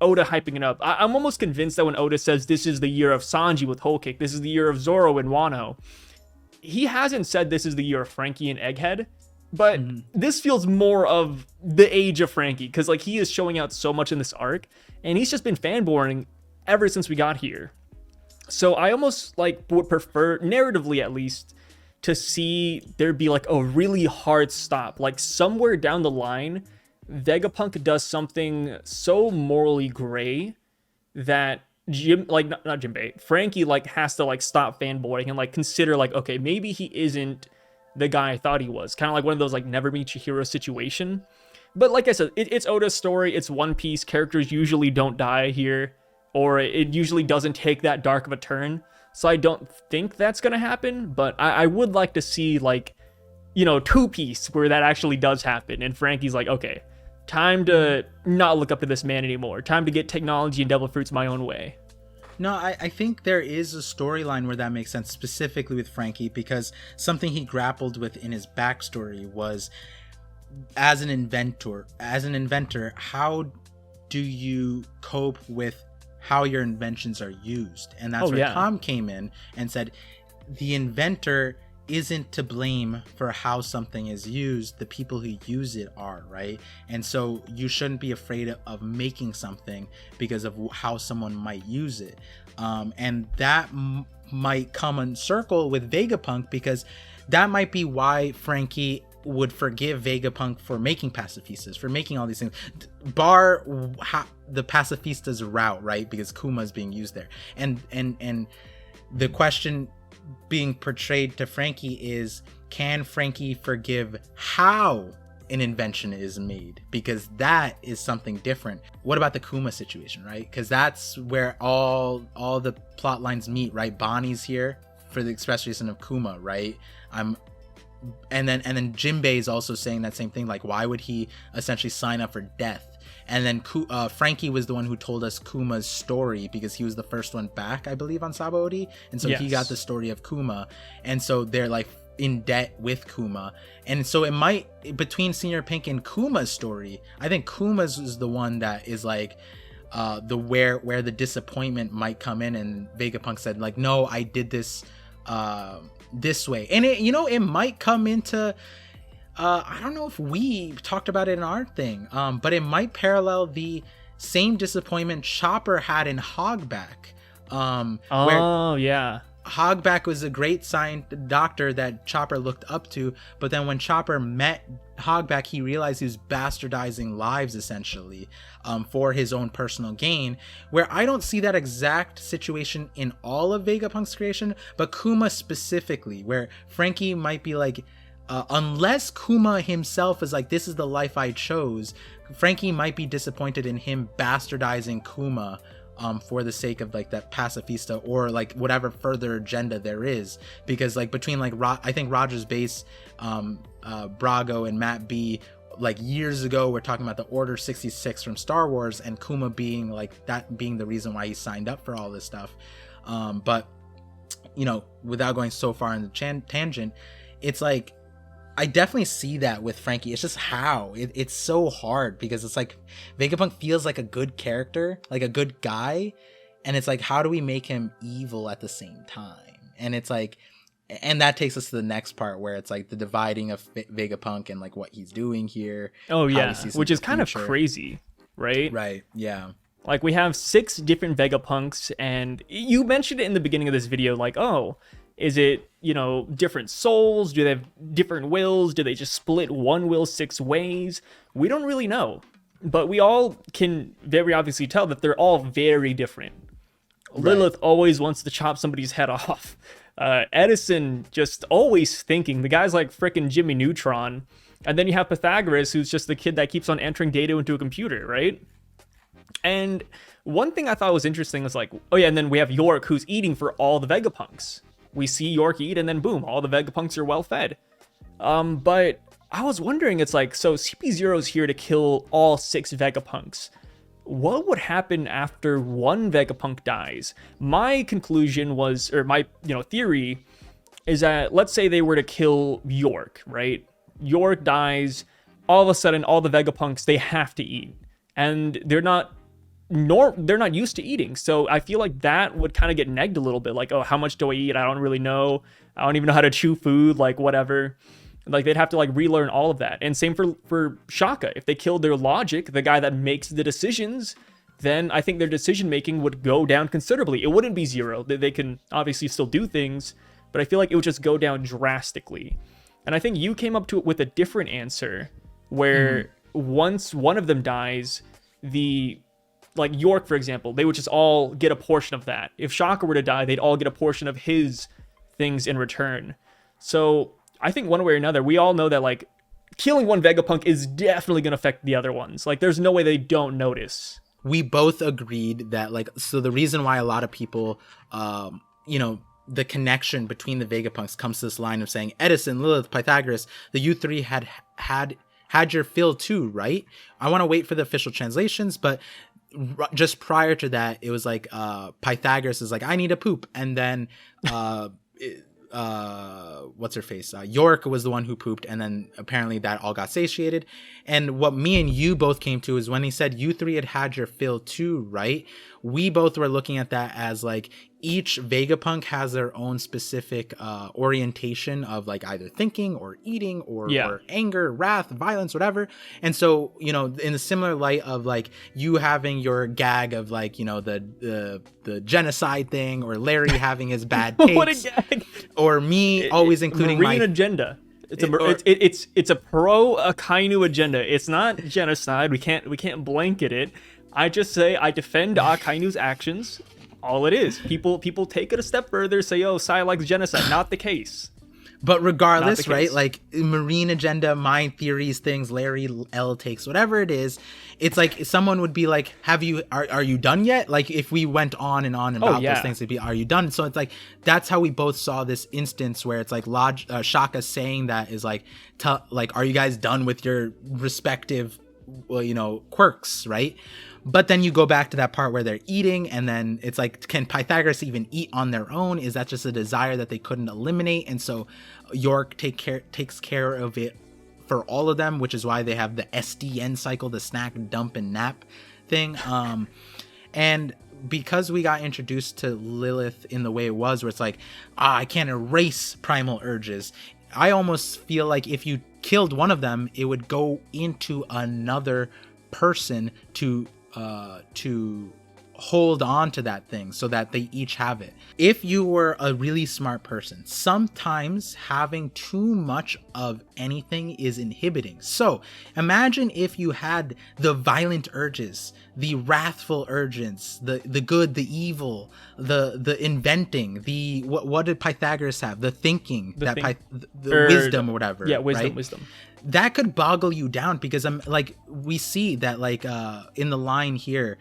Oda hyping it up, I'm almost convinced that when Oda says this is the year of Sanji with Whole Cake, this is the year of Zoro and Wano, he hasn't said this is the year of Frankie and Egghead, but this feels more of the age of Frankie, because he is showing out so much in this arc, and he's just been fanboying ever since we got here. So I almost would prefer, narratively at least, to see there be a really hard stop, somewhere down the line, Vegapunk does something so morally gray that not Jimbei, Frankie like has to like stop fanboying and like consider like, okay, maybe he isn't the guy I thought he was. Kind of like one of those like never meet your hero situation. But like I said, it's Oda's story. It's One Piece. Characters usually don't die here, or it usually doesn't take that dark of a turn. So I don't think that's gonna happen. But I would like to see like, you know, Two Piece where that actually does happen, and Frankie's like, okay, time to not look up to this man anymore. Time to get technology and devil fruits my own way.
No, I think there is a storyline where that makes sense, specifically with Frankie, because something he grappled with in his backstory was, as an inventor, how do you cope with how your inventions are used? And that's where Tom came in and said, the inventor isn't to blame for how something is used. The people who use it are, right? And so you shouldn't be afraid of making something because of how someone might use it. And that might come in circle with Vegapunk, because that might be why Frankie would forgive Vegapunk for making pacifistas, for making all these things, bar the pacifista's route, right? Because Kuma is being used there, and the question being portrayed to Frankie is, can Frankie forgive how an invention is made? Because that is something different. What about the Kuma situation, right? Because that's where all the plot lines meet, right? Bonnie's here for the express reason of Kuma, right? And then Jimbei is also saying that same thing, like, why would he essentially sign up for death? And then Frankie was the one who told us Kuma's story, because he was the first one back, I believe, on Sabaody, and so he got the story of Kuma, and so they're like in debt with Kuma. And so it might, between Senior Pink and Kuma's story, I think Kuma's is the one that is like where the disappointment might come in, and Vegapunk said like, no, I did this this way. And it, you know, it might come into I don't know if we talked about it in our thing, but it might parallel the same disappointment Chopper had in Hogback. Hogback was a great doctor that Chopper looked up to, but then when Chopper met Hogback, he realized he was bastardizing lives essentially, for his own personal gain, where I don't see that exact situation in all of Vegapunk's creation, but Kuma specifically, where Frankie might be like, unless Kuma himself is like, this is the life I chose, Frankie might be disappointed in him bastardizing Kuma for the sake of like that pacifista or like whatever further agenda there is. Because like between like I think Rogers Base, Brago and Matt B, like years ago, we're talking about the Order 66 from Star Wars, and Kuma being like that being the reason why he signed up for all this stuff. But you know, without going so far in the tangent, it's like, I definitely see that with Frankie. It's just how it's so hard, because it's like Vegapunk feels like a good character, like a good guy, and it's like, how do we make him evil at the same time? And it's like, and that takes us to the next part, where it's like the dividing of Vegapunk and like what he's doing here.
Oh yeah, which is kind of crazy, right?
Right, yeah.
Like we have 6 different Vegapunks, and you mentioned it in the beginning of this video, like, oh, is it, you know, different souls? Do they have different wills? Do they just split one will 6 ways? We don't really know. But we all can very obviously tell that they're all very different. Right. Lilith always wants to chop somebody's head off. Edison just always thinking. The guy's like frickin' Jimmy Neutron. And then you have Pythagoras, who's just the kid that keeps on entering data into a computer, right? And one thing I thought was interesting was like, oh yeah, and then we have York, who's eating for all the Vegapunks. We see York eat, and then boom, all the Vegapunks are well fed. But I was wondering, it's like, so CP0's here to kill all 6 Vegapunks. What would happen after one Vegapunk dies? My conclusion was, or my, theory is that, let's say they were to kill York, right? York dies, all of a sudden, all the Vegapunks, they have to eat. And they're not used to eating. So I feel like that would kind of get negged a little bit. Like, oh, how much do I eat? I don't really know. I don't even know how to chew food, like whatever. Like they'd have to like relearn all of that. And same for Shaka. If they killed their logic, the guy that makes the decisions, then I think their decision making would go down considerably. It wouldn't be 0. They can obviously still do things, but I feel like it would just go down drastically. And I think you came up to it with a different answer, where once one of them dies, the like York, for example, they would just all get a portion of that. If Shaka were to die, they'd all get a portion of his things in return. So I think one way or another, we all know that like killing one Vegapunk is definitely going to affect the other ones. Like there's no way they don't notice.
We both agreed that like, so the reason why a lot of people, you know, the connection between the Vegapunks comes to this line of saying Edison, Lilith, Pythagoras, the you three had your fill too, right? I want to wait for the official translations, but just prior to that, it was like Pythagoras is like, I need a poop, and then what's her face? York was the one who pooped, and then apparently that all got satiated. And what me and you both came to is when he said you three had your fill too, right? We both were looking at that as like each Vegapunk has their own specific orientation of like either thinking or eating or anger, wrath, violence, whatever. And so, you know, in the similar light of like you having your gag of like, you know, the genocide thing, or Larry having his bad takes,
What a gag.
or me always including
Marine
my
agenda. It's a pro Akainu agenda. It's not genocide. We can't blanket it. I just say I defend Akainu's actions. All it is. People take it a step further, say, oh, Sai likes genocide. Not the case.
But regardless, right? Like marine agenda, mind theories, things, Larry L takes, whatever it is. It's like someone would be like, are you done yet? Like if we went on and on about those things, it'd be, are you done? So it's like, that's how we both saw this instance where it's like Shaka saying that is like, like, are you guys done with your respective, well, you know, quirks, right? But then you go back to that part where they're eating, and then it's like, can Pythagoras even eat on their own? Is that just a desire that they couldn't eliminate? And so York takes care of it for all of them, which is why they have the SDN cycle, the snack, dump, and nap thing. And because we got introduced to Lilith in the way it was, where it's like, I can't erase primal urges. I almost feel like if you killed one of them, it would go into another person to hold on to that thing so that they each have it. If you were a really smart person, sometimes having too much of anything is inhibiting. So imagine if you had the violent urges, the wrathful urges, the good, the evil, the inventing, the what did Pythagoras have? The thinking, the wisdom or whatever.
Yeah, wisdom,
right?
wisdom.
That could boggle you down, because I'm like, we see that like in the line here,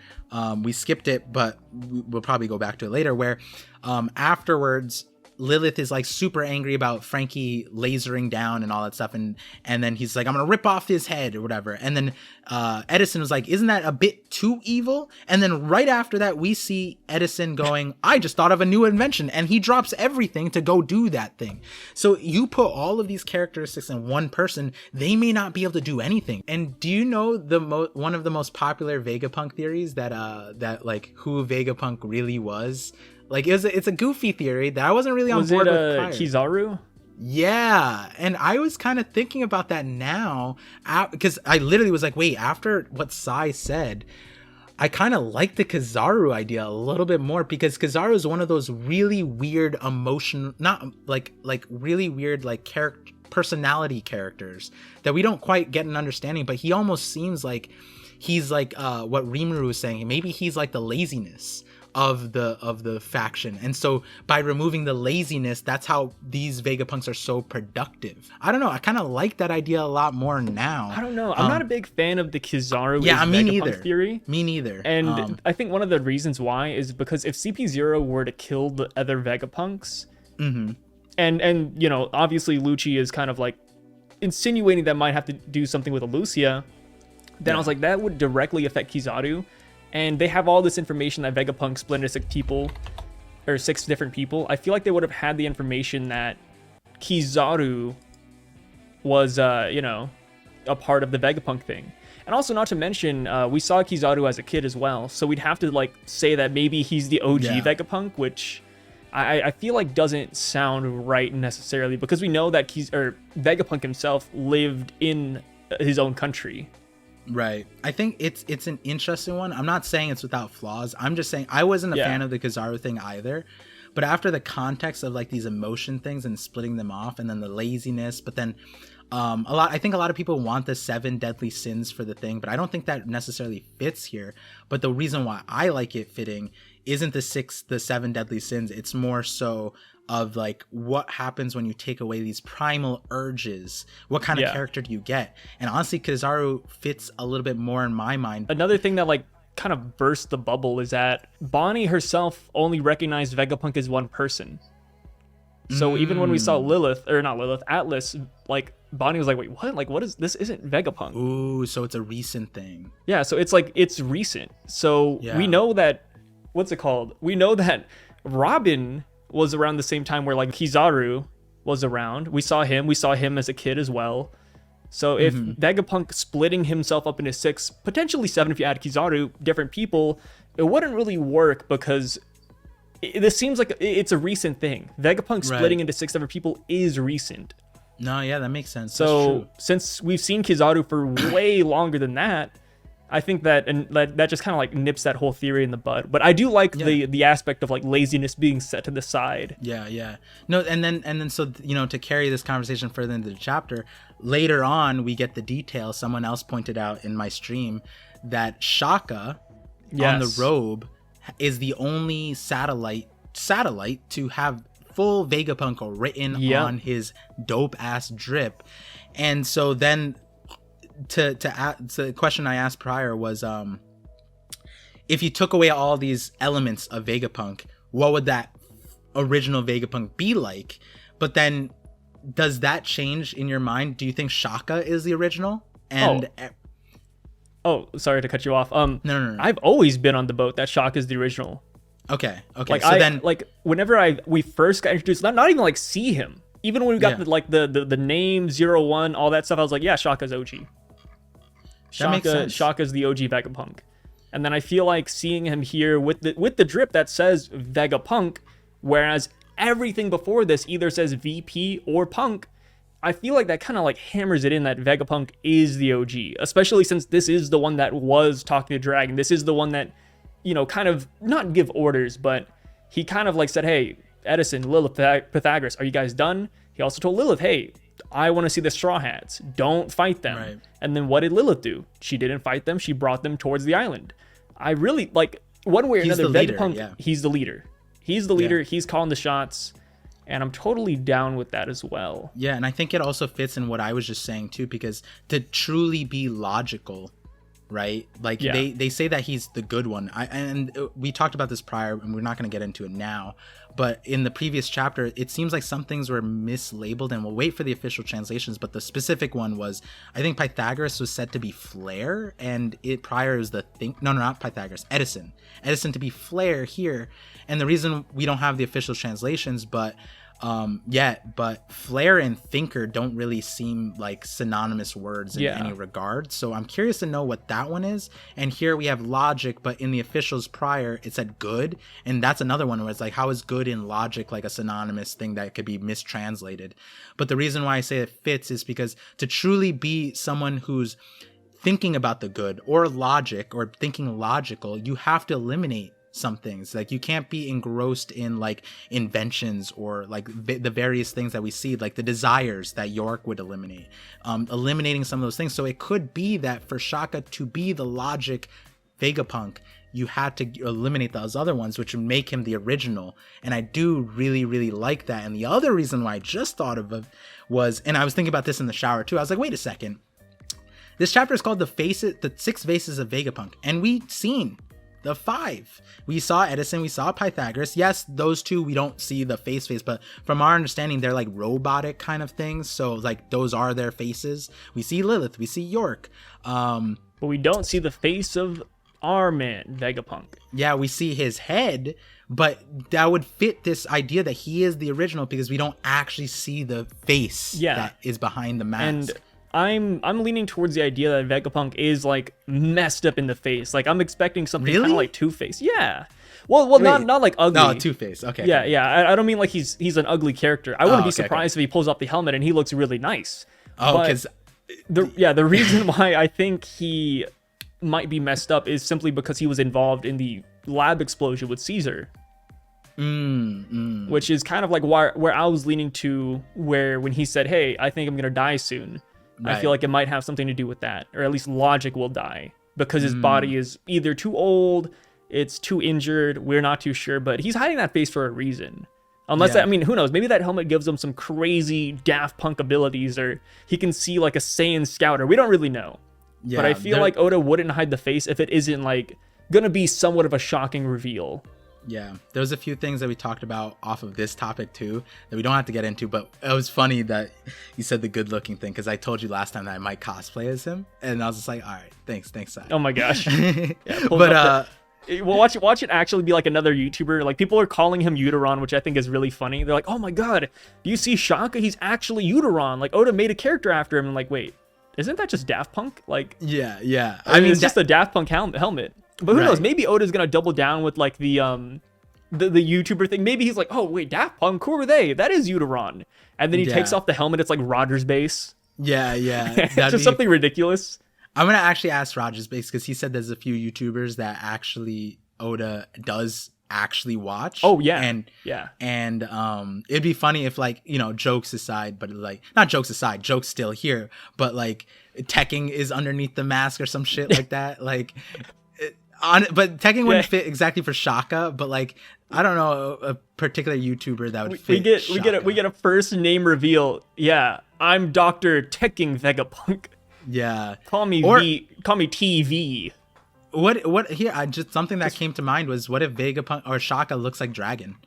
we skipped it, but we'll probably go back to it later, where afterwards Lilith is like super angry about Frankie lasering down and all that stuff, and then he's like, I'm gonna rip off his head or whatever, and then Edison was like, isn't that a bit too evil? And then right after that we see Edison going, I just thought of a new invention, and he drops everything to go do that thing. So you put all of these characteristics in one person, they may not be able to do anything. And do you know one of the most popular Vegapunk theories that like who Vegapunk really was? Like it's a goofy theory that I wasn't really on board with prior.
Kizaru?
Yeah, and I was kind of thinking about that now, because I literally was like, wait, after what Sai said, I kind of like the Kizaru idea a little bit more, because Kizaru is one of those really weird not like really weird like personality characters that we don't quite get an understanding, but he almost seems like he's like what Rimuru was saying, maybe he's like the laziness of the faction, and so by removing the laziness, that's how these Vegapunks are so productive. I don't know, I kind of like that idea a lot more now.
I don't know, I'm not a big fan of the Kizaru
Vegapunk
theory.
Me neither.
And I think one of the reasons why is because if CP0 were to kill the other Vegapunks, and you know, obviously Lucci is kind of like insinuating that might have to do something with Lucia, then I was like, that would directly affect Kizaru. And they have all this information that Vegapunk split into 6 people, or 6 different people. I feel like they would have had the information that Kizaru was, you know, a part of the Vegapunk thing. And also, not to mention, we saw Kizaru as a kid as well. So we'd have to, like, say that maybe he's the OG Vegapunk, which I feel like doesn't sound right necessarily, because we know that Vegapunk himself lived in his own country.
Right. I think it's an interesting one. I'm not saying it's without flaws. I'm just saying I wasn't a fan of the Kizaru thing either. But after the context of like these emotion things and splitting them off, and then the laziness, but then I think a lot of people want the 7 deadly sins for the thing, but I don't think that necessarily fits here. But the reason why I like it fitting isn't the 7 deadly sins. It's more so of like what happens when you take away these primal urges. What kind of character do you get? And honestly, Kizaru fits a little bit more in my mind.
Another thing that like kind of burst the bubble is that Bonnie herself only recognized Vegapunk as one person. So even when we saw Atlas, like Bonnie was like, wait, what? Like, what is this? Isn't Vegapunk?
Ooh, so it's a recent thing.
Yeah, so it's like, it's recent. So we know that, what's it called? We know that Robin was around the same time where like Kizaru was around. We saw him as a kid as well. So if Vegapunk splitting himself up into 6, potentially 7 if you add Kizaru, different people, it wouldn't really work because this seems like it's a recent thing. Vegapunk splitting into 6 different people is recent.
No, yeah, that makes sense.
So since we've seen Kizaru for way longer than that, I think that that just kind of like nips that whole theory in the bud. But I do like the aspect of like laziness being set to the side.
Yeah. No, and then so to carry this conversation further into the chapter, later on we get the detail. Someone else pointed out in my stream that Shaka on the robe is the only satellite to have full Vegapunk written on his dope ass drip. And so then so the question I asked prior was if you took away all these elements of Vegapunk, what would that original Vegapunk be like? But then does that change in your mind? Do you think Shaka is the original? And sorry to cut you off. No.
I've always been on the boat that Shaka is the original.
Okay.
Like so like whenever we first got introduced, not even like see him. Even when we got the name 01, all that stuff, I was like, yeah, Shaka's OG. Shaka's the OG Vegapunk. And then I feel like seeing him here with the drip that says Vegapunk, whereas everything before this either says VP or Punk, I feel like that kind of like hammers it in that Vegapunk is the OG, especially since this is the one that was talking to Dragon. This is the one that, kind of not give orders, but he kind of like said, hey, Edison, Lilith, Pythagoras, are you guys done? He also told Lilith, hey, I want to see the Straw Hats. Don't fight them. Right. And then what did Lilith do? She didn't fight them. She brought them towards the island. I really, like, one way or another, Vegapunk, he's the leader. He's the leader. He's calling the shots. And I'm totally down with that as well.
Yeah, and I think it also fits in what I was just saying, too, because to truly be logical, right? Like, they say that he's the good one. And we talked about this prior, and we're not going to get into it now. But in the previous chapter, it seems like some things were mislabeled, and we'll wait for the official translations. But the specific one was, I think Pythagoras was said to be Flare, and it prior was not Pythagoras, Edison to be Flare here. And the reason we don't have the official translations, but Flare and Thinker don't really seem like synonymous words in any regard. So I'm curious to know what that one is. And here we have logic, but in the officials prior, it said good. And that's another one where it's like, how is good and logic like a synonymous thing that could be mistranslated? But the reason why I say it fits is because to truly be someone who's thinking about the good or logic or thinking logical, you have to eliminate some things. Like, you can't be engrossed in like inventions or like the various things that we see, like the desires that York would eliminate, eliminating some of those things. So it could be that for Shaka to be the logic Vegapunk, you had to eliminate those other ones, which would make him the original. And I do really, really like that. And the other reason why I just thought of it was, and I was thinking about this in the shower too, I was like, wait a second, this chapter is called the 6 Faces of Vegapunk, and we've seen the 5. We saw Edison, we saw Pythagoras. Yes, those 2 we don't see the face, but from our understanding, they're like robotic kind of things. So like those are their faces. We see Lilith, we see York.
But we don't see the face of our man, Vegapunk. Yeah,
we see his head, but that would fit this idea that he is the original because we don't actually see the face that is behind the mask.
And I'm leaning towards the idea that Vegapunk is like messed up in the face. Like, I'm expecting something kind of like Two-Face. Yeah. Well, not like ugly.
No, Two-Face. Okay.
Yeah. I don't mean like he's an ugly character. I wouldn't be surprised if he pulls off the helmet and he looks really nice.
Oh, because
the reason why I think he might be messed up is simply because he was involved in the lab explosion with Caesar. which is kind of like where I was leaning to, where when he said, hey, I think I'm going to die soon, I feel like it might have something to do with that, or at least logic will die because his body is either too old, it's too injured, we're not too sure, but he's hiding that face for a reason. Unless, I mean, who knows? Maybe that helmet gives him some crazy Daft Punk abilities, or he can see like a Saiyan Scouter. We don't really know. Yeah, but I feel like Oda wouldn't hide the face if it isn't like gonna be somewhat of a shocking reveal.
Yeah, there's a few things that we talked about off of this topic too that we don't have to get into, but it was funny that you said the good looking thing, because I told you last time that I might cosplay as him, and I was just like, all right, thanks, Sai.
Oh my gosh. Yeah, but well, watch it actually be like another YouTuber. Like, people are calling him Uteron, which I think is really funny. They're like, oh my god, do you see Shaka? He's actually Uteron. Like, Oda made a character after him. I'm like, wait, isn't that just Daft Punk? Like,
yeah.
I mean, it's just a Daft Punk helmet. But who knows? Maybe Oda's gonna double down with like the YouTuber thing. Maybe he's like, oh wait, Daft Punk, who are they? That is Uteron. And then he takes off the helmet. It's like Roger's base.
Yeah.
It's just something ridiculous.
I'm gonna actually ask Roger's base, because he said there's a few YouTubers that actually Oda does actually watch.
Oh yeah.
And it'd be funny if, like, you know, jokes aside, but like, not jokes aside, jokes still here, but like teching is underneath the mask or some shit like that. Like, but teching wouldn't fit exactly for Shaka, but like, I don't know a particular YouTuber that would fit.
We get a first name reveal. Yeah, I'm Dr. Teching Vegapunk.
Yeah.
Call me TV.
What here? I just, something that came to mind was, what if Vegapunk or Shaka looks like Dragon?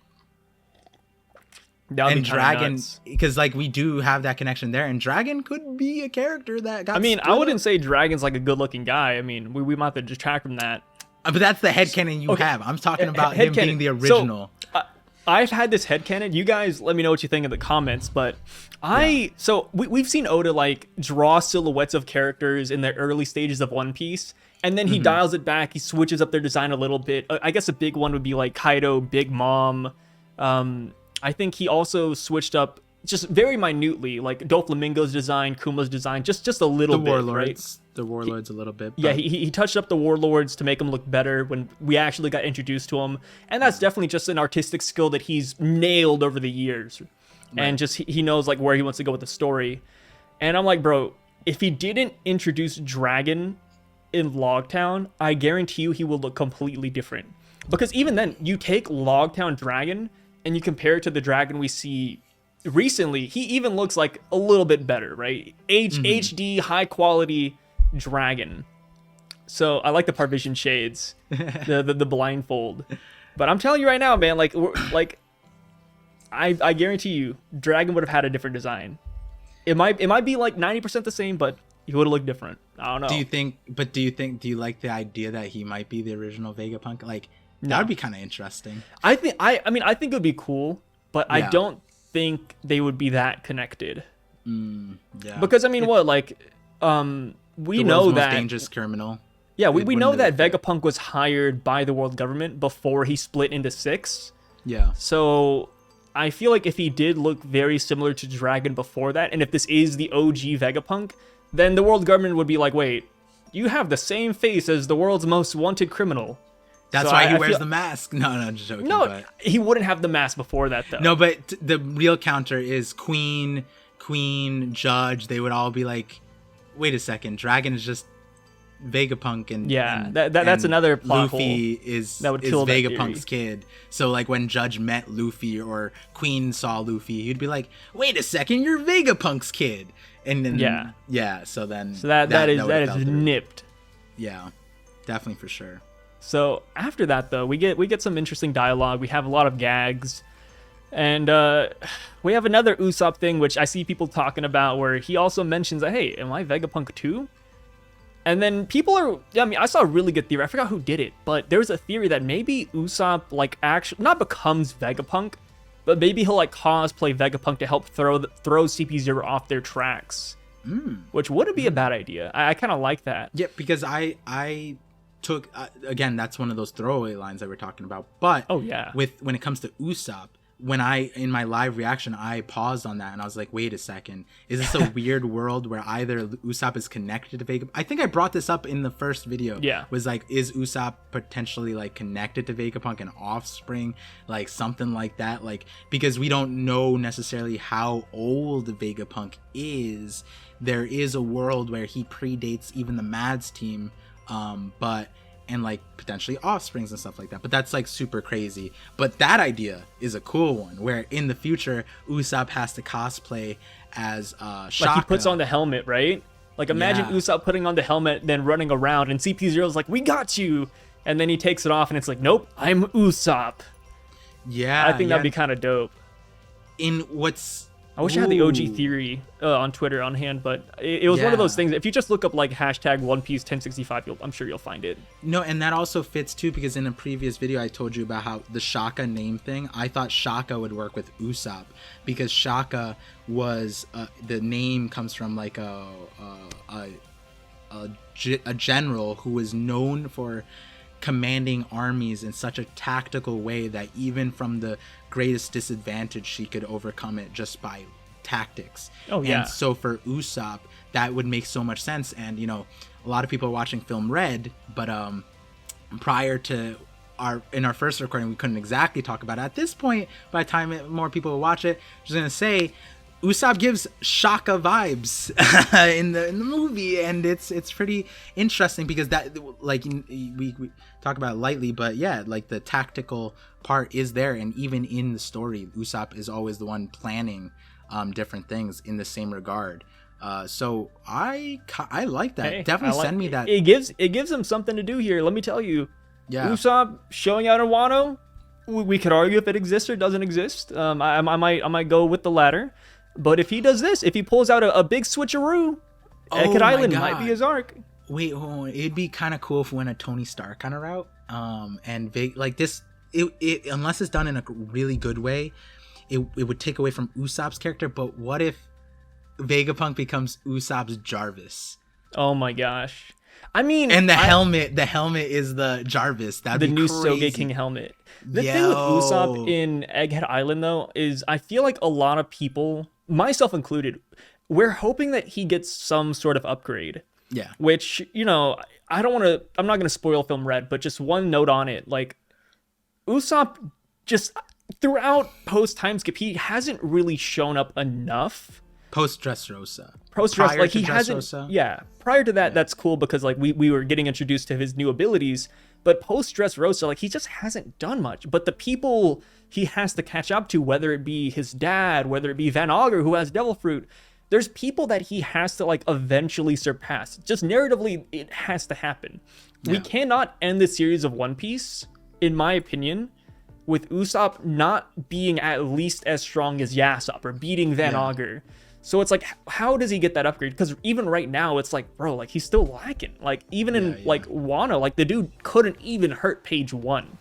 And Dragon, because like we do have that connection there, and Dragon could be a character that got.
I mean, I wouldn't say Dragon's like a good-looking guy. I mean, we might have to detract from that.
But that's the headcanon you have. I'm talking about him being the original.
So, I've had this headcanon. You guys let me know what you think in the comments. But so we've seen Oda like draw silhouettes of characters in the early stages of One Piece, and then he dials it back. He switches up their design a little bit. I guess a big one would be like Kaido, Big Mom. I think he also switched up just very minutely, like Doflamingo's design, Kuma's design, just a little bit, right?
The Warlords a little bit. But...
Yeah, he touched up the Warlords to make them look better when we actually got introduced to him. And that's definitely just an artistic skill that he's nailed over the years. Right. And just he knows like where he wants to go with the story. And I'm like, bro, if he didn't introduce Dragon in Logtown, I guarantee you he will look completely different. Because even then, you take Logtown Dragon and you compare it to the Dragon we see recently, he even looks like a little bit better, right? HD, high quality Dragon. So I like the Parvision shades, the blindfold. But I'm telling you right now, man, I guarantee you, Dragon would have had a different design. It might be like 90% the same, but he would have looked different. I don't know.
Do you like the idea that he might be the original Vegapunk? Like, that would be kind of interesting.
I think it would be cool, but I don't think they would be that connected.
Yeah.
Because I mean, we know that
most dangerous criminal.
Yeah, we know that Vegapunk was hired by the world government before he split into 6.
Yeah.
So I feel like if he did look very similar to Dragon before that, and if this is the OG Vegapunk, then the world government would be like, wait, you have the same face as the world's most wanted criminal.
That's why he wears the mask. No, I'm just joking.
No, he wouldn't have the mask before that, though.
No, but the real counter is Queen, Judge. They would all be like, wait a second, Dragon is just Vegapunk, and
that's another plot
Luffy
hole
is
kill
Vegapunk's kid. So like when Judge met Luffy or Queen saw Luffy, he'd be like, wait a second, you're Vegapunk's kid. And then so that is nipped. Yeah, definitely for sure.
So after that, though, we get some interesting dialogue. We have a lot of gags, and we have another Usopp thing, which I see people talking about, where he also mentions that, hey, am I Vegapunk too? And then I saw a really good theory. I forgot who did it, but there's a theory that maybe Usopp actually not becomes Vegapunk, but maybe he'll cosplay Vegapunk to help throw CP0 off their tracks, which wouldn't be a bad idea. I kind of like that.
Yeah, because I took again, that's one of those throwaway lines that we're talking about. But when it comes to Usopp, when in my live reaction, I paused on that and I was like, wait a second, is this a weird world where either Usopp is connected to Vegapunk? I think I brought this up in the first video.
Yeah.
Was like, is Usopp potentially like connected to Vegapunk, an offspring, like something like that? Like, because we don't know necessarily how old Vegapunk is. There is a world where he predates even the Mads team, and like potentially offsprings and stuff like that, but that's like super crazy. But that idea is a cool one, where in the future Usopp has to cosplay as Shaka.
Like he puts on the helmet, right? Like imagine Usopp putting on the helmet, then running around, and CP0's like, "We got you," and then he takes it off, and it's like, "Nope, I'm Usopp."
Yeah,
I think that'd be kind of dope. I wish I had the OG theory on Twitter on hand, but it was one of those things. If you just look up like hashtag One Piece 1065, I'm sure you'll find it.
No, and that also fits too, because in a previous video I told you about how the Shaka name thing, I thought Shaka would work with Usopp, because Shaka was the name comes from like a general who was known for commanding armies in such a tactical way that even from the greatest disadvantage she could overcome it just by tactics. And so for Usopp that would make so much sense. And you know, a lot of people are watching film Red, but prior to in our first recording we couldn't exactly talk about it. At this point, by the time more people will watch it, I'm just gonna say Usopp gives Shaka vibes in the movie, and it's pretty interesting because that, like, we talk about it lightly, but yeah, like the tactical part is there, and even in the story, Usopp is always the one planning different things in the same regard. So I like that.
Hey,
Definitely send me that.
It gives him something to do here. Let me tell you, Usopp showing out in Wano, we could argue if it exists or doesn't exist. I might go with the latter. But if he does this, if he pulls out a big switcheroo, Egghead Island might be his arc.
Wait, it'd be kind of cool if we went a Tony Stark kind of route. And like this, it unless it's done in a really good way, it would take away from Usopp's character. But what if Vegapunk becomes Usopp's Jarvis?
Oh my gosh! I mean,
and the helmet is the Jarvis. That'd be
new
crazy.
Soge King helmet. The thing with Usopp in Egghead Island, though, is I feel like a lot of people, myself included, we're hoping that he gets some sort of upgrade.
Yeah.
Which, you know, I'm not going to spoil Film Red, but just one note on it. Like, Usopp just, throughout post-time skip, he hasn't really shown up enough.
Post-Dressrosa.
Post-Dress, like, he hasn't. Yeah. Prior to that, that's cool because, like, we were getting introduced to his new abilities. But post-Dressrosa, like, he just hasn't done much. But the people he has to catch up to, whether it be his dad, whether it be Van Augur, who has Devil Fruit, there's people that he has to, like, eventually surpass. Just narratively, it has to happen. Yeah. We cannot end the series of One Piece, in my opinion, with Usopp not being at least as strong as Yasopp or beating Van Augur. So it's like, how does he get that upgrade? Because even right now, it's like, bro, like, he's still lacking. Like, even in, like, Wano, like, the dude couldn't even hurt Page 1.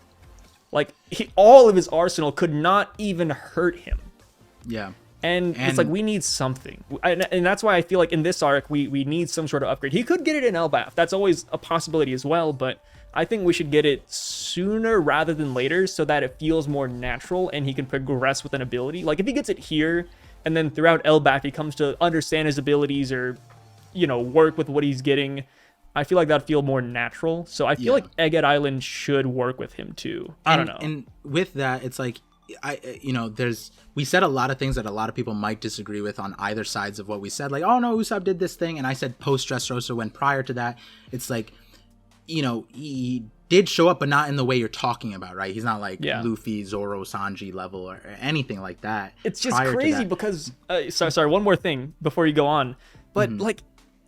Like, all of his arsenal could not even hurt him.
Yeah.
And it's like, we need something. And that's why I feel like in this arc, we need some sort of upgrade. He could get it in Elbaf. That's always a possibility as well. But I think we should get it sooner rather than later so that it feels more natural and he can progress with an ability. Like, if he gets it here, and then throughout Elbaf, he comes to understand his abilities or, you know, work with what he's getting, I feel like that'd feel more natural. So I feel like Egghead Island should work with him too. I don't know. And
with that, it's like, we said a lot of things that a lot of people might disagree with on either sides of what we said. Like, oh no, Usopp did this thing. And I said post-Dressrosa, when prior to that, it's like, you know, he did show up, but not in the way you're talking about, right? He's not like Luffy, Zoro, Sanji level or anything like that.
It's just crazy because, sorry, one more thing before you go on. But like,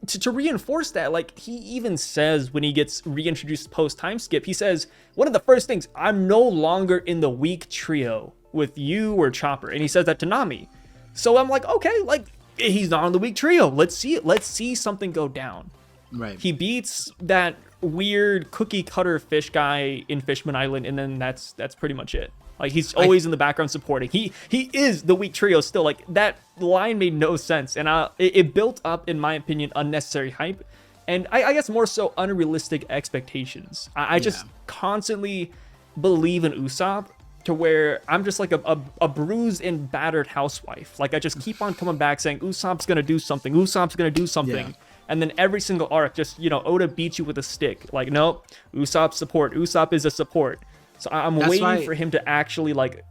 to reinforce that, like, he even says when he gets reintroduced post-time skip, he says, one of the first things, I'm no longer in the weak trio with you or Chopper. And he says that to Nami. So I'm like, okay, like, he's not on the weak trio. Let's see it. Let's see something go down.
Right.
He beats that weird cookie cutter fish guy in Fishman Island, and then that's pretty much it. Like, he's always in the background supporting. He is the weak trio still. Like, that line made no sense, and it built up, in my opinion, unnecessary hype, and I guess more so unrealistic expectations. I just constantly believe in Usopp, to where I'm just like a bruised and battered housewife. Like I just keep on coming back saying Usopp's gonna do something, Usopp's gonna do something.
Yeah.
And then every single arc, just, you know, Oda beats you with a stick. Like, nope, Usopp support. Usopp is a support. So I'm waiting for him to actually, like,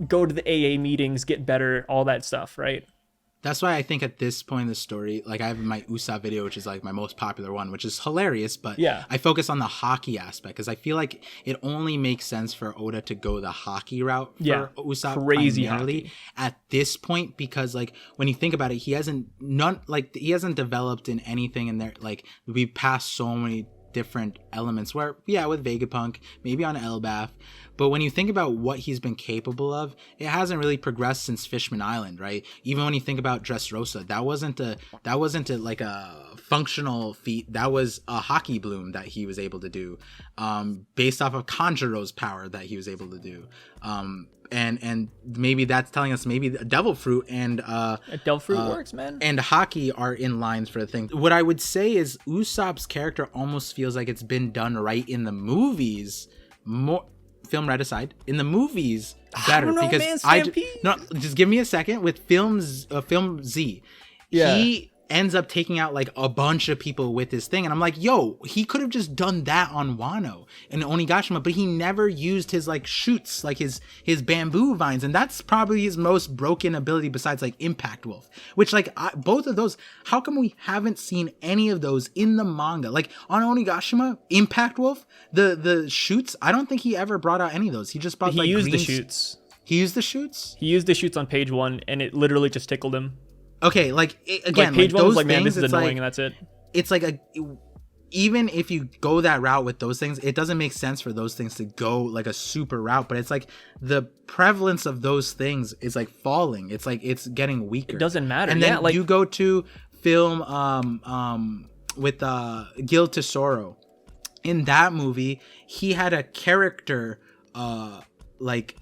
go to the AA meetings, get better, all that stuff, right?
That's why I think at this point in the story, like I have my Usopp video, which is like my most popular one, which is hilarious, but
yeah.
I focus on the hockey aspect because I feel like it only makes sense for Oda to go the hockey route for Usopp
crazy
primarily
hockey.
At this point, because like when you think about it, he hasn't developed in anything in there. Like we passed so many different elements where with Vegapunk, maybe on Elbaf, but when you think about what he's been capable of, it hasn't really progressed since Fishman Island, right? Even when you think about Dressrosa, that wasn't like a functional feat. That was a hockey bloom that he was able to do, based off of Kanjuro's power that he was able to do. And maybe that's telling us maybe Devil Fruit and
Devil Fruit works, man.
And hockey are in lines for the thing. What I would say is Usopp's character almost feels like it's been done right in the movies. More film red aside, in the movies better. I don't know, because man, just give me a second. With film Z, he ends up taking out like a bunch of people with his thing, and I'm like, yo, he could have just done that on Wano and Onigashima, but he never used his like shoots, like his bamboo vines, and that's probably his most broken ability besides like Impact Wolf, which like both of those, how come we haven't seen any of those in the manga? Like on Onigashima, Impact Wolf, the shoots, I don't think he ever brought out any of those. He just brought
He used the shoots.
He used the shoots?
He used the shoots on page 1, and it literally just tickled him.
Okay, like again,
like page
like
1 was
those
like, man,
things,
this is annoying, and that's it.
It's like even if you go that route with those things, it doesn't make sense for those things to go like a super route. But it's like the prevalence of those things is like falling. It's like it's getting weaker.
It doesn't matter.
And then
like
you go to film with Gil Tesoro. In that movie, he had a character like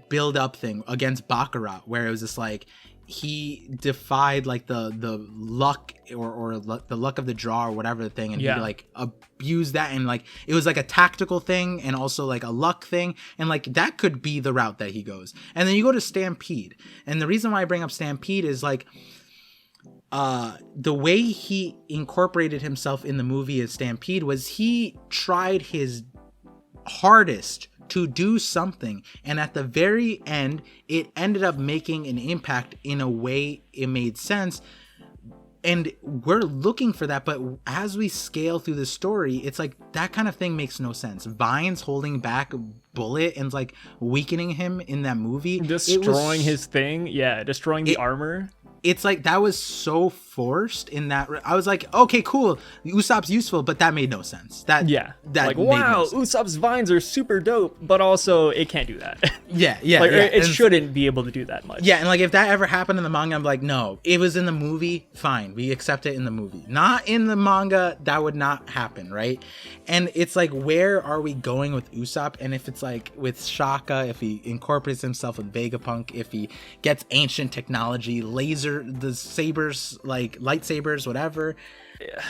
build up thing against Baccarat, where it was just like he defied like the luck or the luck of the draw or whatever the thing, and he like abused that, and like it was like a tactical thing and also like a luck thing, and like that could be the route that he goes. And then you go to Stampede, and the reason why I bring up Stampede is like the way he incorporated himself in the movie of Stampede was he tried his hardest to do something, and at the very end it ended up making an impact in a way it made sense, and we're looking for that. But as we scale through the story, it's like that kind of thing makes no sense. Vines holding back Bullet and like weakening him in that movie,
destroying his thing, destroying the armor.
It's like that was so forced in that. I was like, okay, cool, Usopp's useful, but that made no sense. That
like, wow, no Usopp's vines are super dope, but also it can't do that. It shouldn't be able to do that much.
Yeah, and like if that ever happened in the manga, I'm like, no, it was in the movie, fine, we accept it in the movie. Not in the manga, that would not happen, right? And it's like, where are we going with Usopp? And if it's like with Shaka, if he incorporates himself with Vegapunk, if he gets ancient technology, the sabers, like lightsabers, whatever.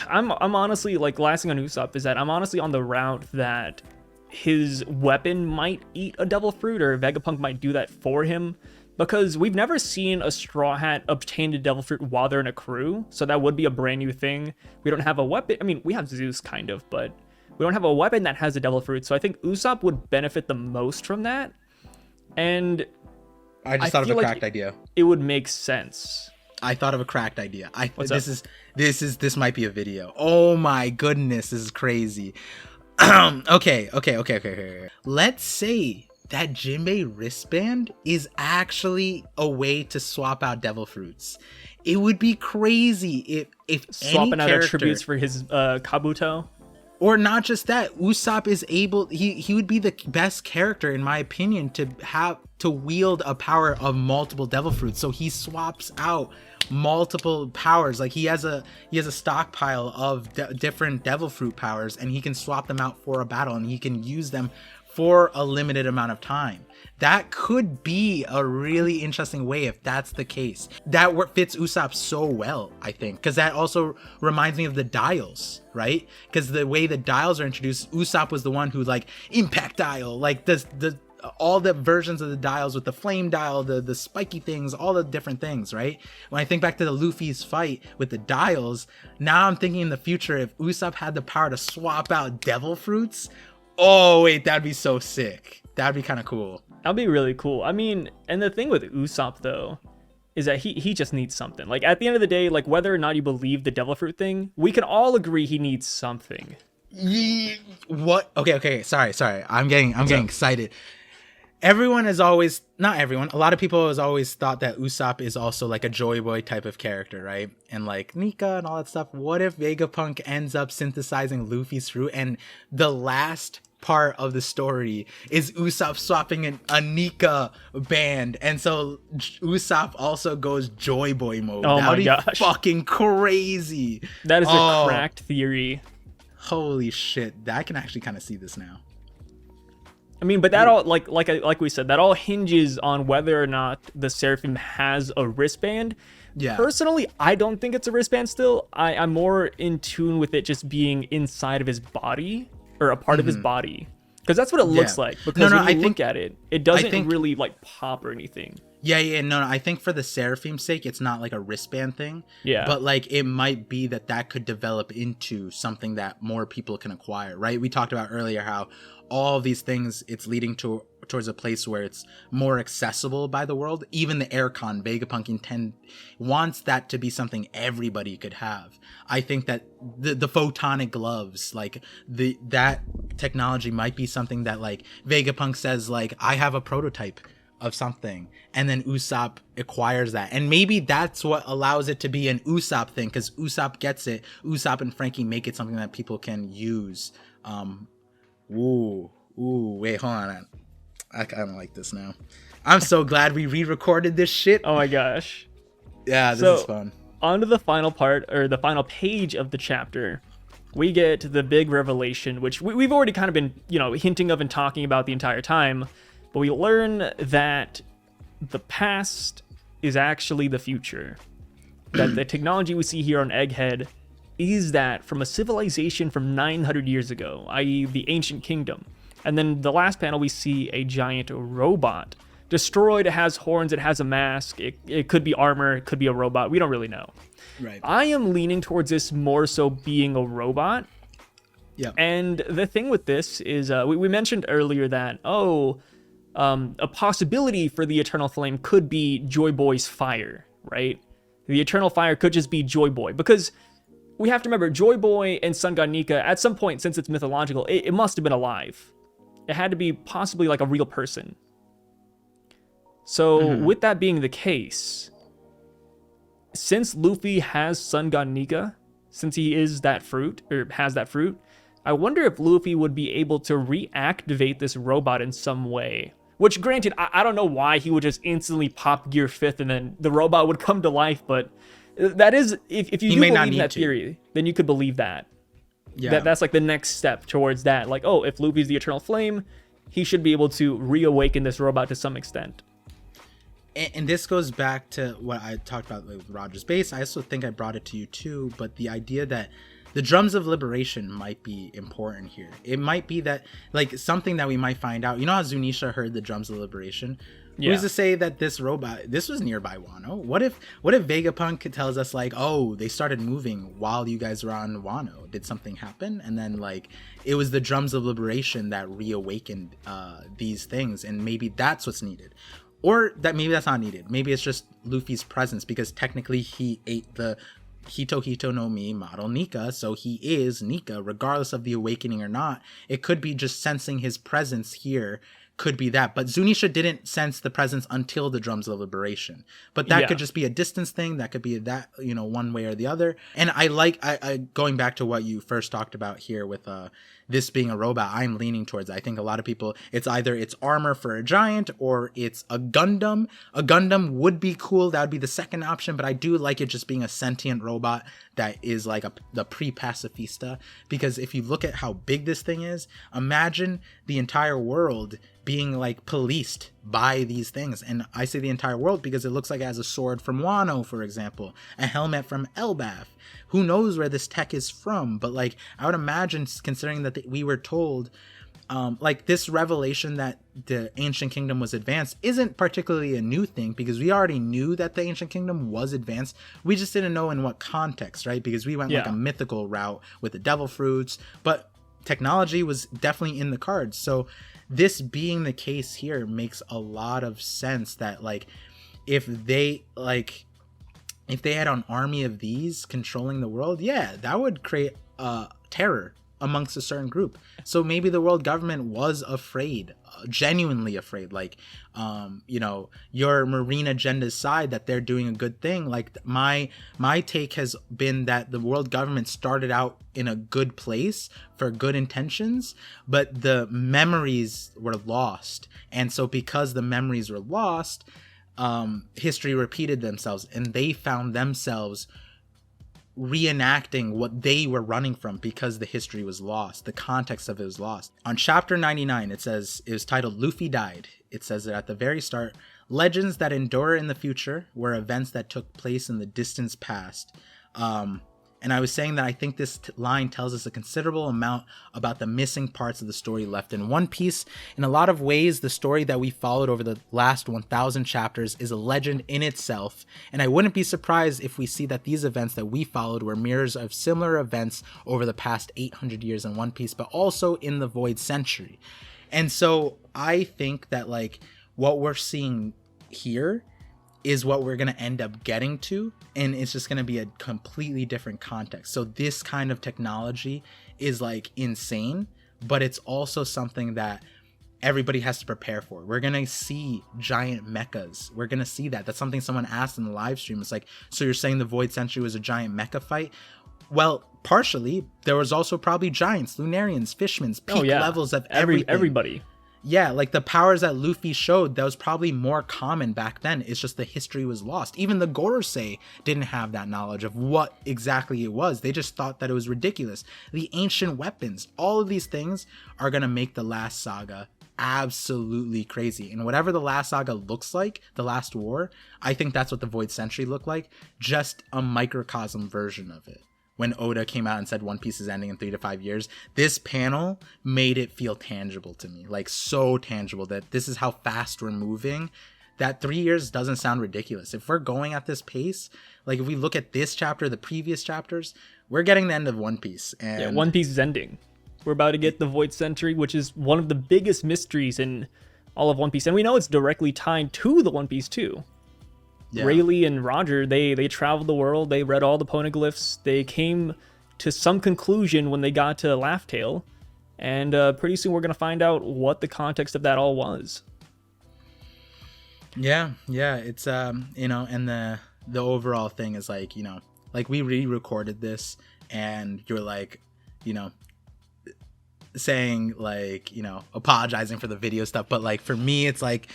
I'm honestly, like, last thing on Usopp is that I'm honestly on the route that his weapon might eat a devil fruit, or Vegapunk might do that for him, because we've never seen a Straw Hat obtain a devil fruit while they're in a crew, so that would be a brand new thing. We don't have a weapon. I mean, we have Zeus kind of, but we don't have a weapon that has a devil fruit, so I think Usopp would benefit the most from that. And
I just thought of a cracked idea.
It would make sense.
I thought of a cracked idea.
What's up?
This might be a video. Oh my goodness, this is crazy. Okay. Let's say that Jimbei wristband is actually a way to swap out devil fruits. It would be crazy if
swapping out attributes for his Kabuto.
Or not just that, Usopp is able, he would be the best character in my opinion to wield a power of multiple devil fruits. So he swaps out multiple powers. Like he has a stockpile of different devil fruit powers, and he can swap them out for a battle, and he can use them for a limited amount of time. That could be a really interesting way if that's the case. That fits Usopp so well, I think, because that also reminds me of the dials, right? Because the way the dials are introduced, Usopp was the one who like impact dial, like the all the versions of the dials with the flame dial, the spiky things, all the different things, right? When I think back to the Luffy's fight with the dials, now I'm thinking in the future, if Usopp had the power to swap out devil fruits, oh wait, that'd be so sick. That'd be kind of cool.
That'd be really cool. I mean, and the thing with Usopp though is that he just needs something. Like at the end of the day, like whether or not you believe the devil fruit thing, we can all agree he needs something.
What? Okay. Sorry. I'm getting excited. Everyone has always, not everyone, a lot of people has always thought that Usopp is also like a Joy Boy type of character, right? And like NIKA and all that stuff. What if Vegapunk ends up synthesizing Luffy's fruit and the last part of the story is Usopp swapping a NIKA band, and so Usopp also goes Joy Boy mode?
Oh
that
my
would be
gosh,
fucking crazy.
That is a cracked theory.
Holy shit, I can actually kind of see this now.
I mean, but that all like we said, that all hinges on whether or not the Seraphim has a wristband.
Yeah.
Personally, I don't think it's a wristband still. I'm more in tune with it just being inside of his body, or a part of his body, because that's what it looks like. Because when you look at it, it doesn't really like pop or anything.
Yeah. No, I think for the Seraphim's sake, it's not like a wristband thing. Yeah. But like it might be that could develop into something that more people can acquire, right? We talked about earlier how all of these things, it's leading towards a place where it's more accessible by the world. Even the aircon, Vegapunk wants that to be something everybody could have. I think that the photonic gloves, like that technology might be something that like Vegapunk says, like, I have a prototype of something, and then Usopp acquires that, and maybe that's what allows it to be an Usopp thing, because Usopp gets it. Usopp and Frankie make it something that people can use. Wait, hold on. I don't like this now. I'm so glad we re-recorded this shit.
Oh my gosh.
Yeah, this is fun.
On to the final part, or the final page of the chapter. We get the big revelation, which we've already kind of been, hinting of and talking about the entire time. But we learn that the past is actually the future. That the technology we see here on Egghead is that from a civilization from 900 years ago, i.e. the ancient kingdom. And then the last panel, we see a giant robot. Destroyed, it has horns, it has a mask, it could be armor, it could be a robot, we don't really know.
Right.
I am leaning towards this more so being a robot. Yeah. And the thing with this is, we mentioned earlier that, a possibility for the Eternal Flame could be Joy Boy's fire, right? The Eternal Fire could just be Joy Boy, because we have to remember, Joy Boy and Sun God NIKA, at some point, since it's mythological, it must have been alive. It had to be possibly like a real person. So with that being the case, since Luffy has Sun God NIKA, since he is that fruit, or has that fruit, I wonder if Luffy would be able to reactivate this robot in some way. Which, granted, I don't know why he would just instantly pop Gear 5th and then the robot would come to life, but that is, if you do believe in that theory, then you could believe that. Yeah. That's like the next step towards that. Like, if Luffy's the Eternal Flame, he should be able to reawaken this robot to some extent.
And this goes back to what I talked about with Roger's base. I also think I brought it to you too, but the idea that the drums of liberation might be important here. It might be that, like, something that we might find out. You know how Zunisha heard the drums of liberation? Yeah. Who's to say that this robot, this was nearby Wano? What if Vegapunk tells us, like, they started moving while you guys were on Wano? Did something happen? And then, like, it was the drums of liberation that reawakened these things, and maybe that's what's needed. Or that maybe that's not needed. Maybe it's just Luffy's presence, because technically he ate the Hito no Mi model NIKA, so he is NIKA, regardless of the awakening or not. It could be just sensing his presence here, could be that. But Zunisha didn't sense the presence until the drums of liberation. But that could just be a distance thing. That could be that, one way or the other. And I going back to what you first talked about here with this being a robot, I'm leaning towards it. I think a lot of people, it's either it's armor for a giant or it's a Gundam. A Gundam would be cool. That would be the second option, but I do like it just being a sentient robot that is like the pre-pacifista. Because if you look at how big this thing is, imagine the entire world being like policed by these things. And I say the entire world because it looks like it has a sword from Wano, for example, a helmet from Elbaf. Who knows where this tech is from? But like, I would imagine, considering that we were told like this revelation that the ancient kingdom was advanced isn't particularly a new thing, because we already knew that the ancient kingdom was advanced. We just didn't know in what context, right? Because we went like a mythical route with the devil fruits, but technology was definitely in the cards. So this being the case here makes a lot of sense, that like if they had an army of these controlling the world, yeah, that would create terror amongst a certain group. So maybe the world government was afraid, genuinely afraid, like you know, your marine agenda side, that they're doing a good thing. Like my take has been that the world government started out in a good place for good intentions, but the memories were lost, and so because the memories were lost, history repeated themselves, and they found themselves reenacting what they were running from, because the history was lost, the context of it was lost. On chapter 99, it says, it was titled Luffy Died. It says that at the very start, legends that endure in the future were events that took place in the distant past. And I was saying that I think this line tells us a considerable amount about the missing parts of the story left in One Piece. In a lot of ways, the story that we followed over the last 1,000 chapters is a legend in itself, and I wouldn't be surprised if we see that these events that we followed were mirrors of similar events over the past 800 years in One Piece, but also in the Void Century. And so I think that like what we're seeing here is what we're going to end up getting to, and it's just going to be a completely different context. So this kind of technology is like insane, but it's also something that everybody has to prepare for. We're going to see giant mechas. We're going to see that. That's something someone asked in the live stream. It's like, so you're saying the Void Century was a giant mecha fight? Well, partially. There was also probably giants, Lunarians, Fishmans, peak levels of
everybody.
Yeah, like the powers that Luffy showed, that was probably more common back then. It's just the history was lost. Even the Gorosei didn't have that knowledge of what exactly it was. They just thought that it was ridiculous. The ancient weapons, all of these things are going to make the last saga absolutely crazy. And whatever the last saga looks like, the last war, I think that's what the Void Century looked like. Just a microcosm version of it. When Oda came out and said One Piece is ending in 3 to 5 years, this panel made it feel tangible to me, like so tangible that this is how fast we're moving, that 3 years doesn't sound ridiculous. If we're going at this pace, like if we look at this chapter, the previous chapters, we're getting the end of One Piece. And
yeah, One Piece is ending. We're about to get the Void Century, which is one of the biggest mysteries in all of One Piece. And we know it's directly tied to the One Piece too. Yeah. Rayleigh and Roger, they traveled the world, they read all the poneglyphs, they came to some conclusion when they got to Laugh Tale, and pretty soon we're going to find out what the context of that all was.
Yeah, it's, you know, and the overall thing is like, you know, like we re-recorded this, and you're like, you know, saying like, you know, apologizing for the video stuff, but like for me it's like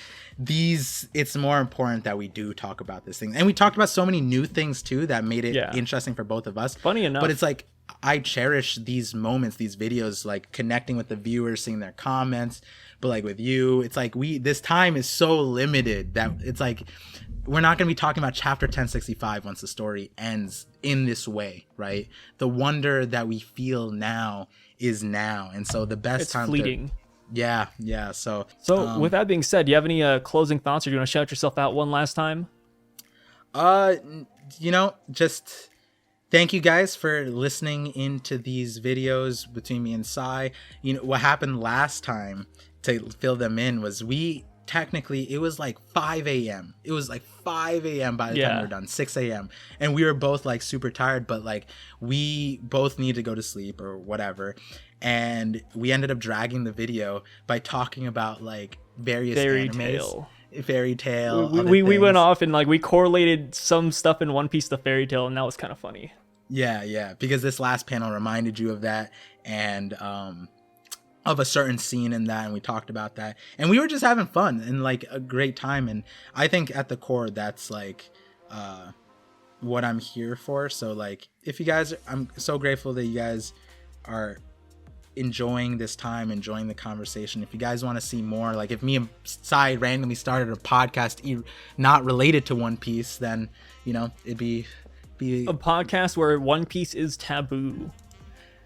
it's more important that we do talk about this thing, and we talked about so many new things too that made it interesting for both of us.
Funny enough,
but it's like I cherish these moments, these videos, like connecting with the viewers, seeing their comments. But like with you, it's like this time is so limited that it's like we're not going to be talking about chapter 1065 once the story ends in this way, right? The wonder that we feel now is now, and so the best
it's
time
fleeting.
Yeah. So
with that being said, do you have any closing thoughts, or do you want to shout yourself out one last time?
You know, just thank you guys for listening into these videos between me and Sai. You know, what happened last time, to fill them in, was it was like 5 a.m. It was like 5 a.m. by the time we were done, 6 a.m. And we were both like super tired, but like we both need to go to sleep or whatever. And we ended up dragging the video by talking about like various animes. Fairy Tail.
We went off and like we correlated some stuff in One Piece to Fairy Tail, and that was kind of funny.
Yeah, because this last panel reminded you of that, and of a certain scene in that, and we talked about that, and we were just having fun and like a great time. And I think at the core that's like what I'm here for. So like if you guys, I'm so grateful that you guys are enjoying this time, enjoying the conversation. If you guys want to see more, like if me and Sai randomly started a podcast not related to One Piece, then you know it'd be
a podcast where One Piece is taboo.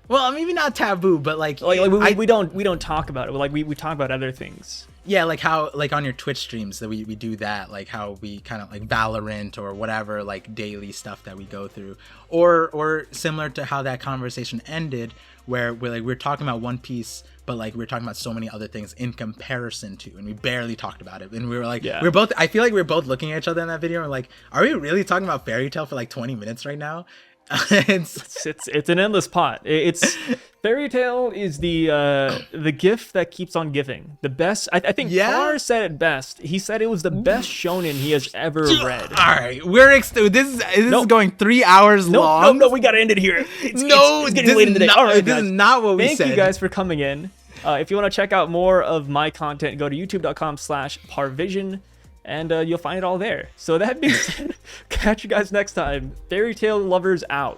Well, maybe not taboo, but like
we don't talk about it. Like we talk about other things.
Yeah, like how like on your Twitch streams that we do that, like how we kind of like Valorant or whatever, like daily stuff that we go through, or similar to how that conversation ended, where we're talking about One Piece, but like we're talking about so many other things in comparison to, and we barely talked about it, and we were like, we're both. I feel like we're both looking at each other in that video, and we're like, are we really talking about Fairy Tail for like 20 minutes right now?
It's an endless pot. It's Fairy Tail is the gift that keeps on giving. The best. I think Par said it best. He said it was the best shonen he has ever read.
All right, this is going 3 hours long.
No, we gotta end it here. It's getting late in the day. All right, this is not what we said. Thank you guys for coming in. If you want to check out more of my content, go to youtube.com/parvision. And you'll find it all there. So that being said, catch you guys next time. Fairy Tail lovers out.